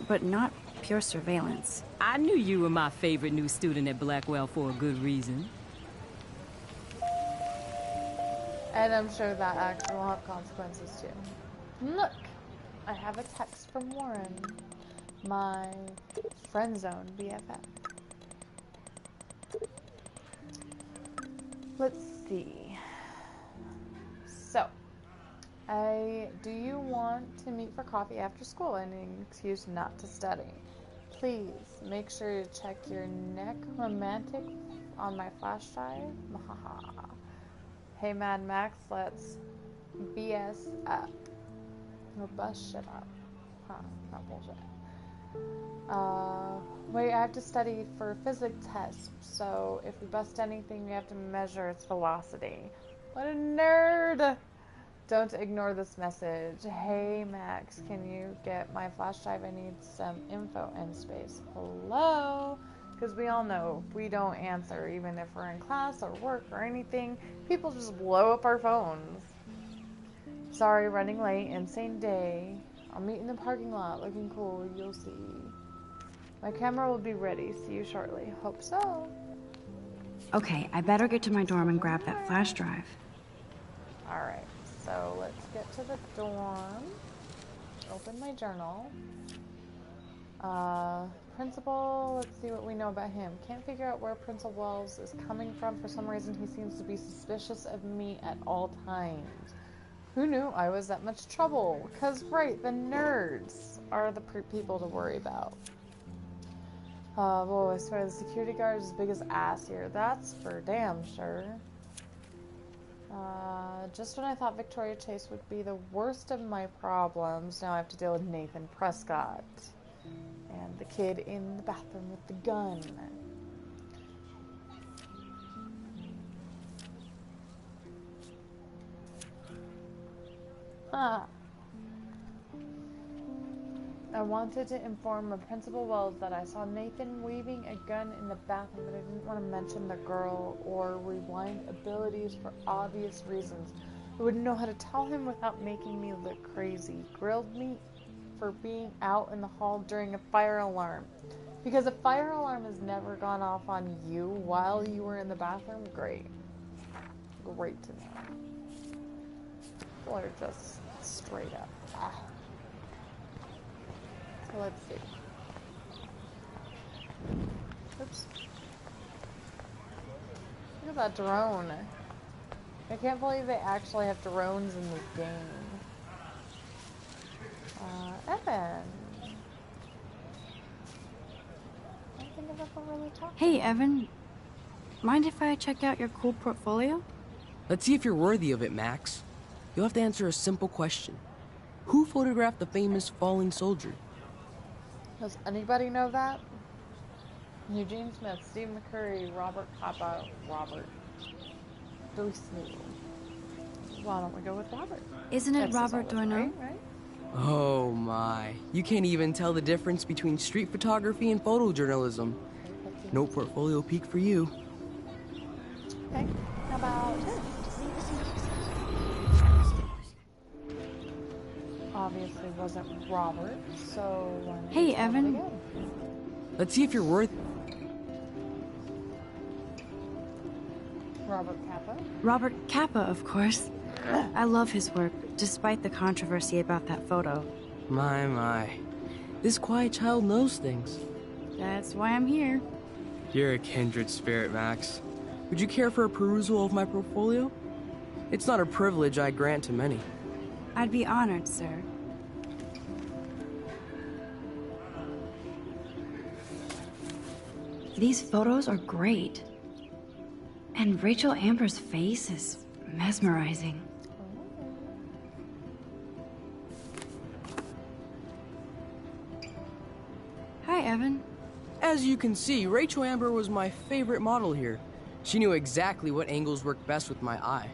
but not pure surveillance. I knew you were my favorite new student at Blackwell for a good reason. And I'm sure that action will have consequences too. Look! I have a text from Warren, my friend zone BFF. Let's see. So, do you want to meet for coffee after school and an excuse not to study? Please make sure to check your necromantic on my flash drive. Hey Mad Max, let's BS up. Or bust shit up. Huh, not bullshit. Wait, I have to study for a physics test, so if we bust anything, we have to measure its velocity. What a nerd! Don't ignore this message. Hey Max, can you get my flash drive? I need some info in space. Hello? Because we all know we don't answer, even if we're in class or work or anything. People just blow up our phones. Sorry, running late. Insane day. I'll meet in the parking lot. Looking cool. You'll see. My camera will be ready. See you shortly. Hope so. Okay, I better get to my dorm and grab that flash drive. Alright, so let's get to the dorm. Open my journal. Principal, let's see what we know about him. Can't figure out where Principal Wells is coming from. For some reason, he seems to be suspicious of me at all times. Who knew I was that much trouble? Because, right, the nerds are the people to worry about. Boy, I swear the security guard is as big as ass here. That's for damn sure. Just when I thought Victoria Chase would be the worst of my problems, now I have to deal with Nathan Prescott. And the kid in the bathroom with the gun. I wanted to inform Principal Wells that I saw Nathan waving a gun in the bathroom, but I didn't want to mention the girl or rewind abilities for obvious reasons. I wouldn't know how to tell him without making me look crazy. Grilled me for being out in the hall during a fire alarm. Because a fire alarm has never gone off on you while you were in the bathroom? Great. Great to know. People are just straight up. So let's see. Oops. Look at that drone. I can't believe they actually have drones in this game. Evan. I don't think I've ever really talked to Hey, him. Evan. Mind if I check out your cool portfolio? Let's see if you're worthy of it, Max. You'll have to answer a simple question. Who photographed the famous falling soldier? Does anybody know that? Eugene Smith, Steve McCurry, Robert Capa, Robert Doisney. Why don't we go with Robert? Isn't it That's Robert always Doisneau? right? Oh my. You can't even tell the difference between street photography and photojournalism. No portfolio peek for you. Okay, how about this? Obviously wasn't Robert, so why not Hey, just have it Evan. again? Let's see if you're worth... Robert Capa. Robert Capa, of course. I love his work, despite the controversy about that photo. My. This quiet child knows things. That's why I'm here. You're a kindred spirit, Max. Would you care for a perusal of my portfolio? It's not a privilege I grant to many. I'd be honored, sir. These photos are great. And Rachel Amber's face is mesmerizing. Hi, Evan. As you can see, Rachel Amber was my favorite model here. She knew exactly what angles worked best with my eye.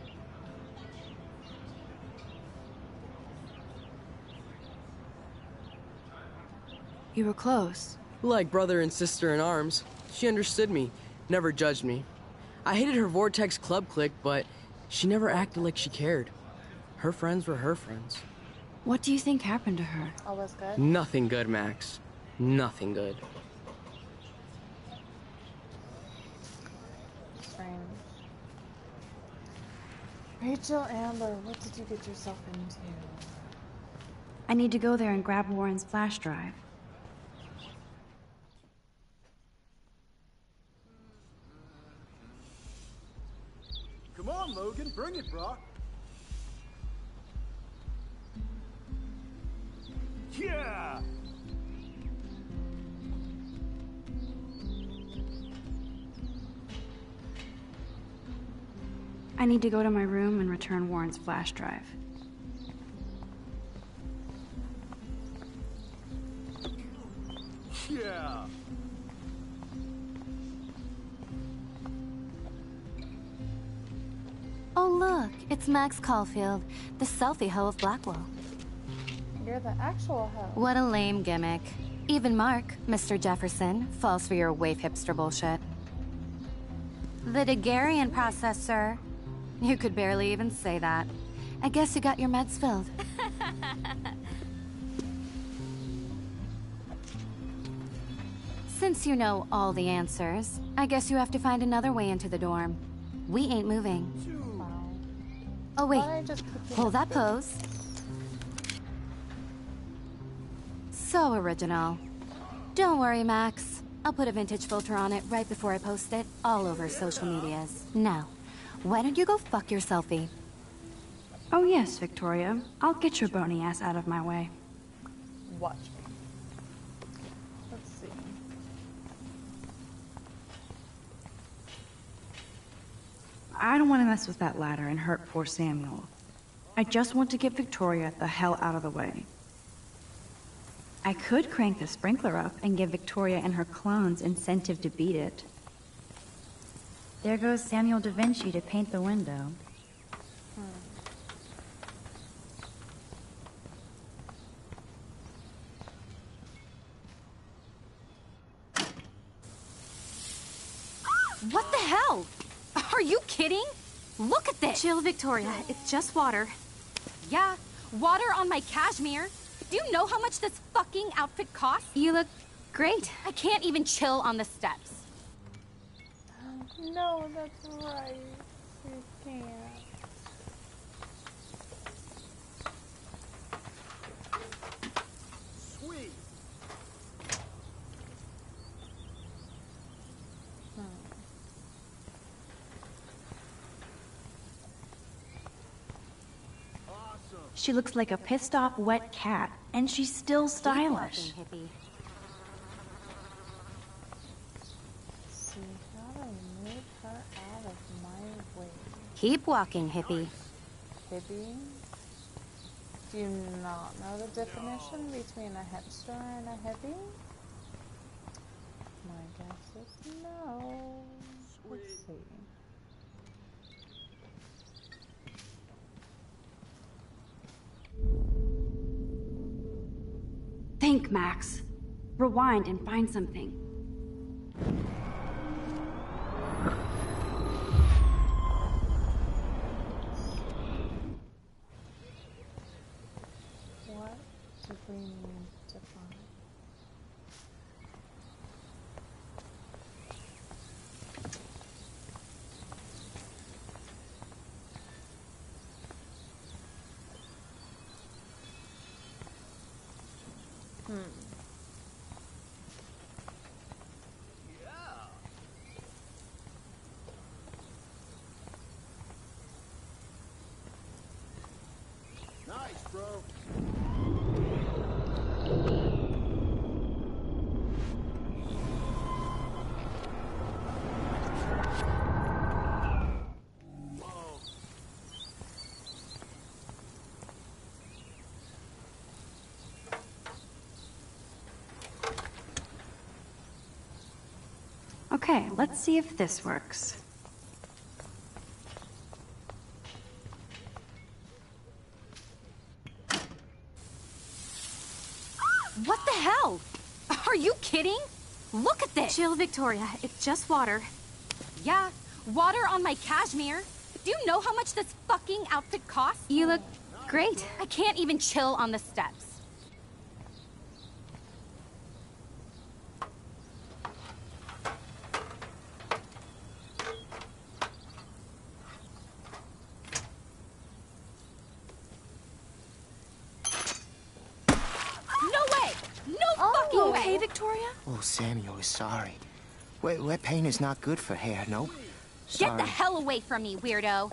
You were close. Like brother and sister in arms. She understood me, never judged me. I hated her Vortex Club clique, but she never acted like she cared. Her friends were her friends. What do you think happened to her? All was good? Nothing good, Max. Nothing good. Strange. Rachel Amber, what did you get yourself into? I need to go there and grab Warren's flash drive. Come on, Logan, bring it, brah. Yeah! I need to go to my room and return Warren's flash drive. Yeah! Oh look, it's Max Caulfield, the selfie hoe of Blackwell. You're the actual hoe. What a lame gimmick. Even Mark, Mr. Jefferson, falls for your waif hipster bullshit. The Daguerrean process, sir. You could barely even say that. I guess you got your meds filled. Since you know all the answers, I guess you have to find another way into the dorm. We ain't moving. Oh wait, hold that pose. So original. Don't worry, Max. I'll put a vintage filter on it right before I post it all over social medias. Now, why don't you go fuck your selfie? Oh yes, Victoria. I'll get your bony ass out of my way. Watch me. Let's see. I don't want to mess with that ladder and hurt poor Samuel. I just want to get Victoria the hell out of the way. I could crank the sprinkler up and give Victoria and her clones incentive to beat it. There goes Samuel da Vinci to paint the window. What the hell? Are you kidding? Look at this! Chill, Victoria. It's just water. Yeah, water on my cashmere. Do you know how much this fucking outfit costs? You look great. I can't even chill on the steps. No, that's right. You can't. Sweet. She looks like a pissed off wet cat, and she's still stylish. See how to move her out of my way. Keep walking, hippie. Hippie? Do you not know the definition between a hipster and a hippie? My guess is no. Let's see. Think, Max. Rewind and find something. What do we need to find? Nice, bro. Okay, let's see if this works. What the hell? Are you kidding? Look at this! Chill, Victoria. It's just water. Yeah, water on my cashmere. Do you know how much this fucking outfit costs? You look great. I can't even chill on the steps. Okay, Victoria? Oh, Samuel is sorry. Wet paint is not good for hair, nope. Get the hell away from me, weirdo.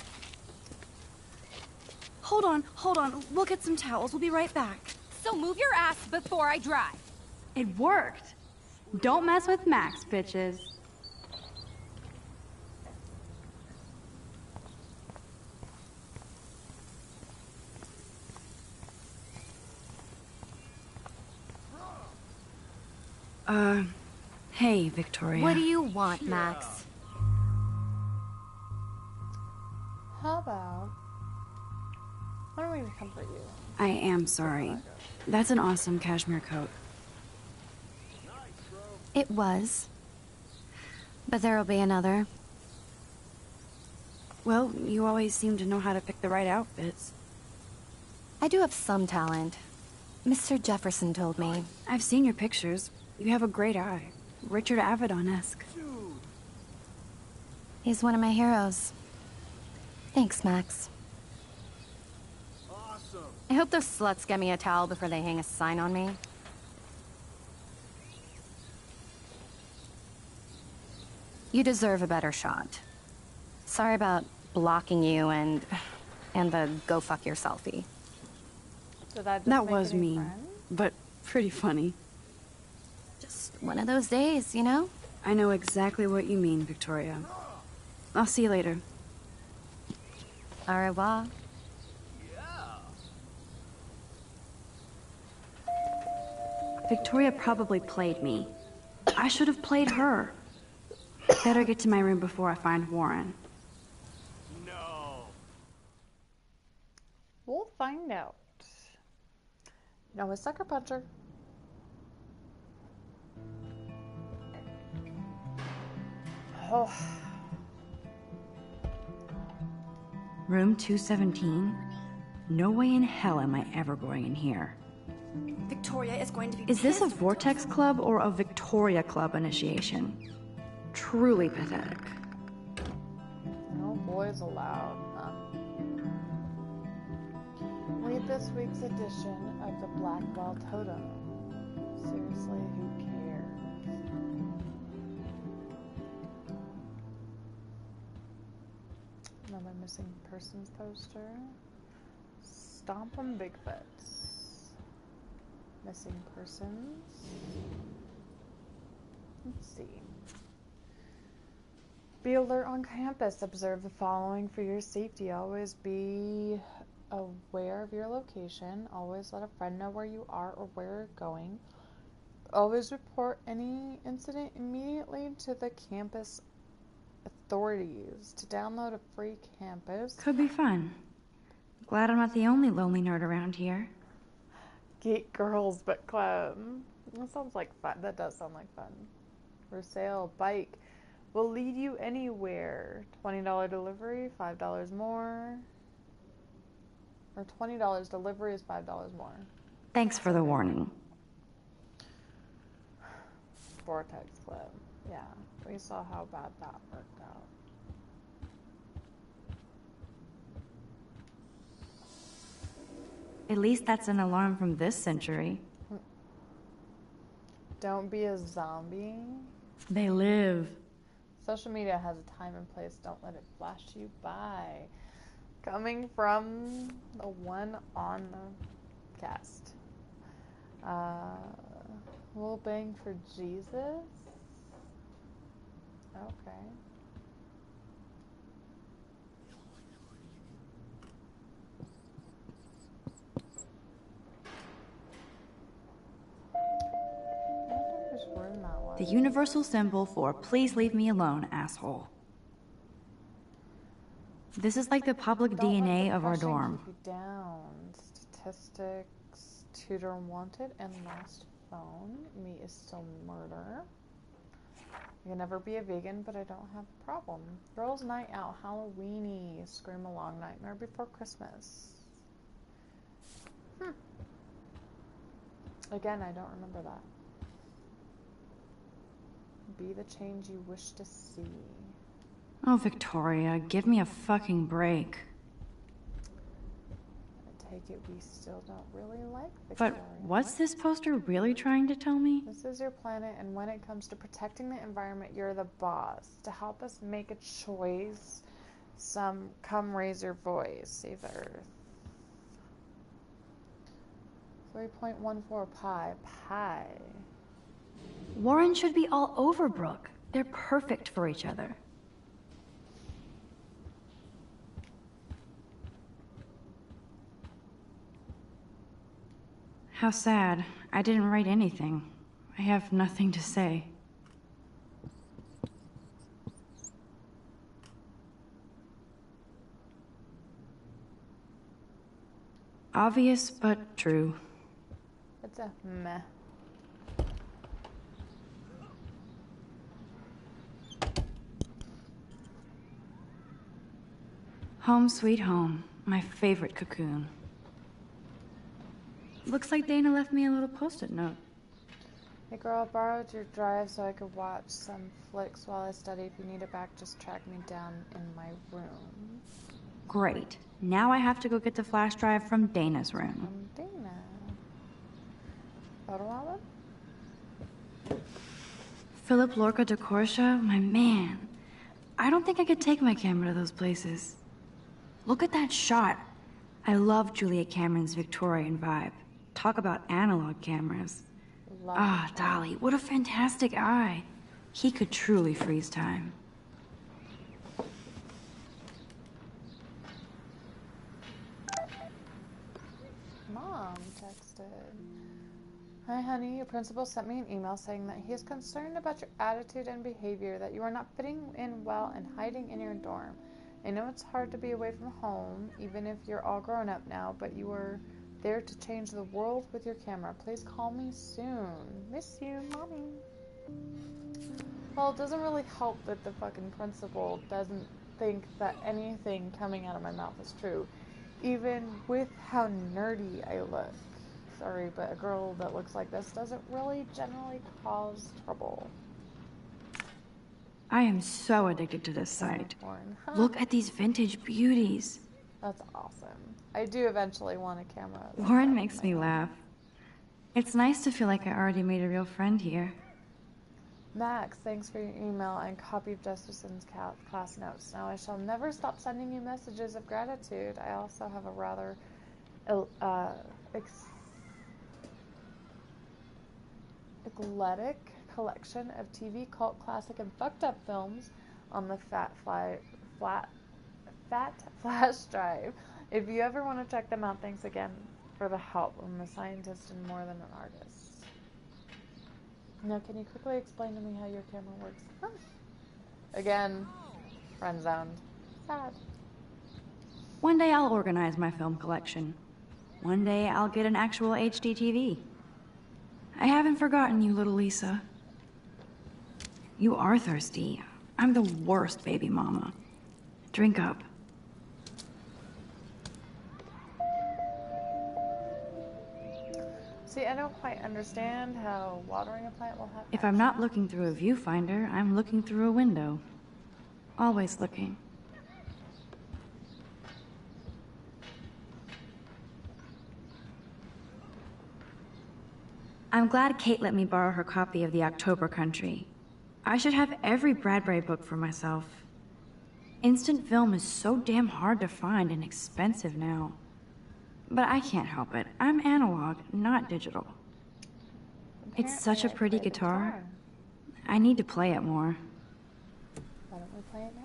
Hold on. We'll get some towels. We'll be right back. So move your ass before I dry. It worked. Don't mess with Max, bitches. Hey, Victoria. What do you want, Max? How about... Why don't we comfort you? I am sorry. That's an awesome cashmere coat. It was. But there'll be another. Well, you always seem to know how to pick the right outfits. I do have some talent. Mr. Jefferson told me. I've seen your pictures. You have a great eye. Richard Avedon-esque. He's one of my heroes. Thanks, Max. Awesome. I hope those sluts get me a towel before they hang a sign on me. You deserve a better shot. Sorry about blocking you and the go fuck yourselfie. That was mean, but pretty funny. Just one of those days, you know? I know exactly what you mean, Victoria. I'll see you later. Au revoir. Victoria probably played me. I should have played her. Better get to my room before I find Warren. No. We'll find out. No, a sucker puncher. Oh. Room 217? No way in hell am I ever going in here. Victoria is going to be Is this a Vortex Club or a Victoria Club initiation? Truly pathetic. No boys allowed, huh? Read this week's edition of the Blackwell Totem. Seriously, who cares? Another missing persons poster. Stomp 'em Bigfoots. Missing persons. Let's see. Be alert on campus. Observe the following for your safety. Always be aware of your location. Always let a friend know where you are or where you're going. Always report any incident immediately to the campus authorities. To download a free campus. Could be fun. Glad I'm not the only lonely nerd around here. Geek Girls Book Club. That sounds like fun. That does sound like fun. For sale, bike. Will lead you anywhere. $20 delivery, $5 more. Or $20 delivery is $5 more. Thanks for the warning. Vortex Club. Yeah, we saw how bad that worked out. At least that's an alarm from this century. Don't be a zombie. They live. Social media has a time and place. Don't let it flash you by. Coming from the one on the cast. We'll bang for Jesus. Okay. The universal symbol for please leave me alone, asshole. This is like the public DNA of our dorm. Keep you down. Statistics, tutor wanted, and lost phone. Meat is still murder. I can never be a vegan, but I don't have a problem. Girls' night out, Halloweeny, Scream Along, Nightmare Before Christmas. Again, I don't remember that. Be the change you wish to see. Oh, Victoria, give me a fucking break. I take it we still don't really like Victoria. But what's this poster really trying to tell me? This is your planet, and when it comes to protecting the environment, you're the boss. To help us make a choice, come raise your voice. Save the Earth. 3.14 pi. Warren should be all over Brooke. They're perfect for each other. How sad. I didn't write anything. I have nothing to say. Obvious, but true. It's a meh. Home sweet home. My favorite cocoon. Looks like Dana left me a little post-it note. Hey girl, I borrowed your drive so I could watch some flicks while I study. If you need it back, just track me down in my room. Great. Now I have to go get the flash drive from Dana's room. Dana. Photo album? Philip Lorca de Corsia, my man. I don't think I could take my camera to those places. Look at that shot. I love Julia Cameron's Victorian vibe. Talk about analog cameras. Ah, Dolly, what a fantastic eye. He could truly freeze time. Mom texted. Hi, honey. Your principal sent me an email saying that he is concerned about your attitude and behavior, that you are not fitting in well and hiding in your dorm. I know it's hard to be away from home, even if you're all grown up now, but you are there to change the world with your camera. Please call me soon. Miss you, Mommy. Well, it doesn't really help that the fucking principal doesn't think that anything coming out of my mouth is true, even with how nerdy I look. Sorry, but a girl that looks like this doesn't really generally cause trouble. I am so addicted to this site. Look at these vintage beauties. That's awesome. I do eventually want a camera. Warren makes me laugh. It's nice to feel like I already made a real friend here. Max, thanks for your email and copy of Jesterson's class notes. Now I shall never stop sending you messages of gratitude. I also have a rather eclectic collection of TV, cult, classic, and fucked up films on the fat flash drive. If you ever want to check them out, thanks again for the help. I'm a scientist and more than an artist. Now, can you quickly explain to me how your camera works? Huh. Again, friend zoned. Sad. One day I'll organize my film collection. One day I'll get an actual HD TV. I haven't forgotten you, little Lisa. You are thirsty. I'm the worst baby mama. Drink up. See, I don't quite understand how watering a plant will happen. If I'm not looking through a viewfinder, I'm looking through a window. Always looking. I'm glad Kate let me borrow her copy of The October Country. I should have every Bradbury book for myself. Instant film is so damn hard to find and expensive now. But I can't help it. I'm analog, not digital. It's such a pretty guitar. I need to play it more. Why don't we play it now?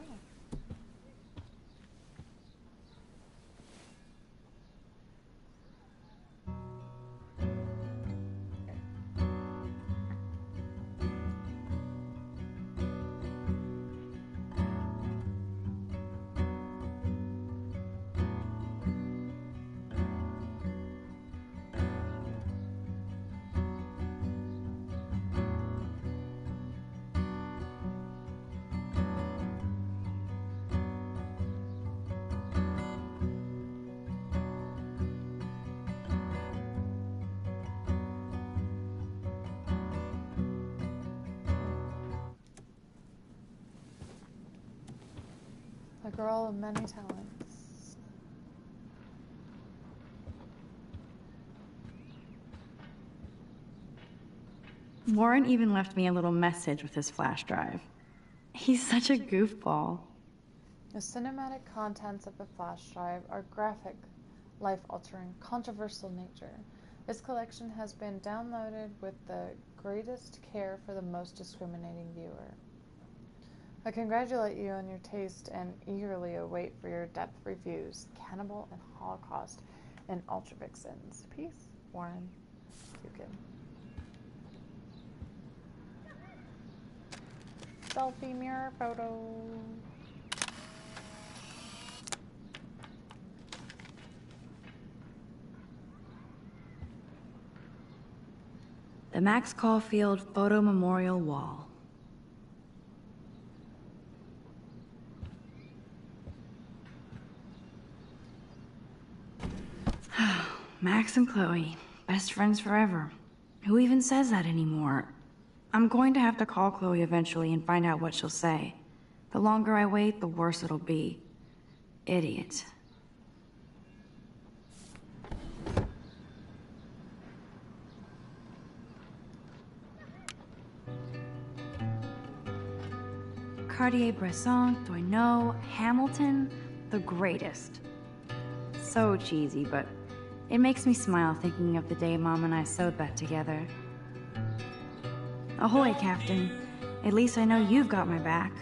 girl of many talents. Warren even left me a little message with his flash drive. He's such a goofball. The cinematic contents of the flash drive are graphic, life-altering, controversial nature. This collection has been downloaded with the greatest care for the most discriminating viewer. I congratulate you on your taste and eagerly await for your depth reviews. Cannibal and Holocaust and Ultra Vixens. Peace, Warren. You can. Selfie mirror photo. The Max Caulfield Photo Memorial Wall. Max and Chloe, best friends forever. Who even says that anymore? I'm going to have to call Chloe eventually and find out what she'll say. The longer I wait, the worse it'll be. Idiot. Cartier-Bresson, do I know? Hamilton, the greatest. So cheesy, but it makes me smile thinking of the day Mom and I sewed that together. Ahoy, Captain. At least I know you've got my back.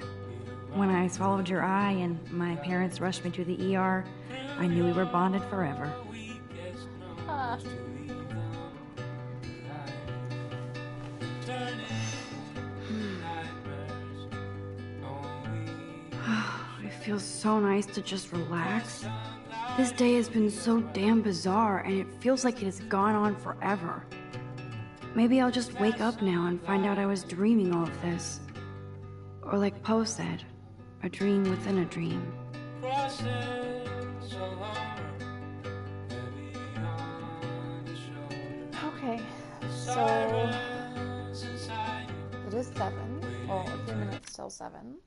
When I swallowed your eye and my parents rushed me to the ER, I knew we were bonded forever. It feels so nice to just relax. This day has been so damn bizarre, and it feels like it has gone on forever. Maybe I'll just wake up now and find out I was dreaming all of this. Or like Poe said, a dream within a dream. Okay, so it is 7. Well, a few minutes till 7.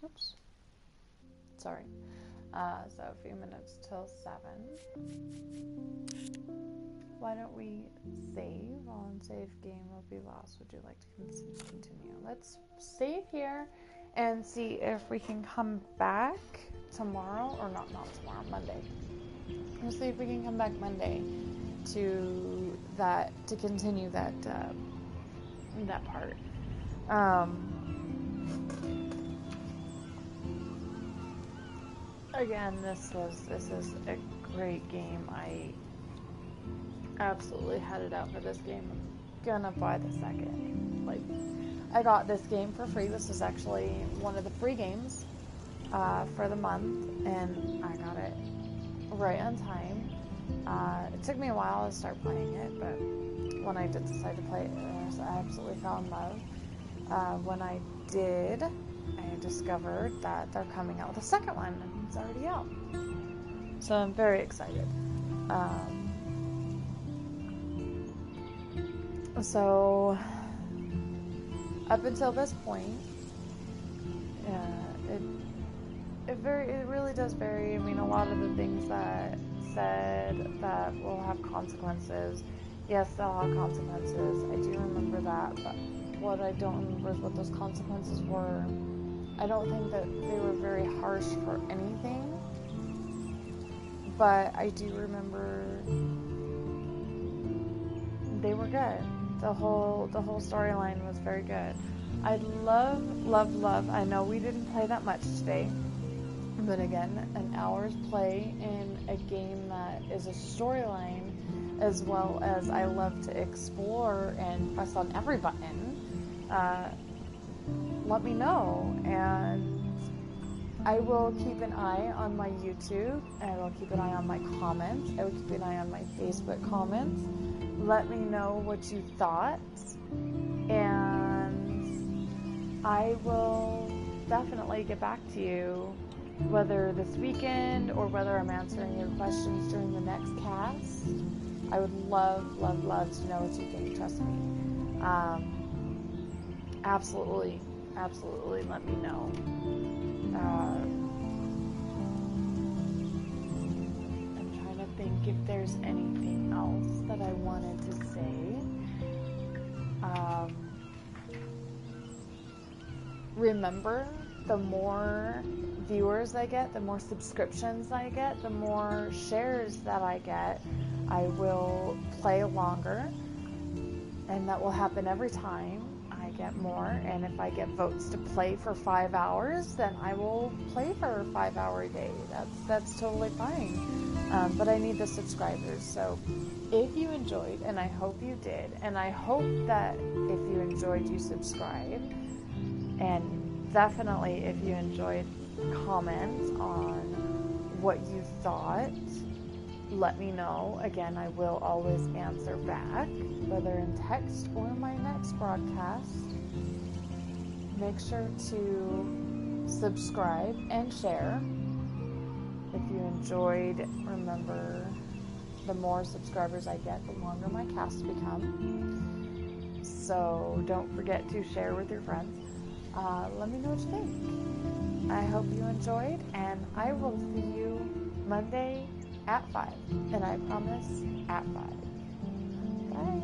Oops. Sorry. So a few minutes till 7. Why don't we save? On save game will be lost. Would you like to continue? Let's save here and see if we can come back tomorrow, or not tomorrow, Monday. Let's see if we can come back Monday to continue that that part. Again, this is a great game. I absolutely had it out for this game. I'm gonna buy the second. Like, I got this game for free. This is actually one of the free games for the month, and I got it right on time. It took me a while to start playing it, but when I did decide to play it, I absolutely fell in love. When I did, I discovered that they're coming out with a second one, and it's already out. So I'm very excited. So up until this point, it really does vary. I mean, a lot of the things that said that will have consequences, yes, they'll have consequences. I do remember that, but what I don't remember is what those consequences were. I don't think that they were very harsh for anything, but I do remember they were good. The whole storyline was very good. I love. I know we didn't play that much today, but again, an hour's play in a game that is a storyline, as well as I love to explore and press on every button. Let me know, and I will keep an eye on my YouTube. I will keep an eye on my comments. I will keep an eye on my Facebook comments. Let me know what you thought, and I will definitely get back to you, whether this weekend or whether I'm answering your questions during the next cast. I would love to know what you think. Trust me. Absolutely absolutely let me know. I'm trying to think if there's anything else that I wanted to say. Remember, the more viewers I get, the more subscriptions I get, the more shares that I get, I will play longer, and that will happen every time I get more. And if I get votes to play for 5 hours, then I will play for a 5-hour day. That's totally fine. But I need the subscribers. So if you enjoyed, and I hope you did, and I hope that if you enjoyed, you subscribe. And definitely, if you enjoyed, comment on what you thought. Let me know. Again, I will always answer back, whether in text or my next broadcast. Make sure to subscribe and share. If you enjoyed, remember, the more subscribers I get, the longer my casts become. So don't forget to share with your friends. Let me know what you think. I hope you enjoyed, and I will see you Monday at 5. And I promise, at 5. Bye.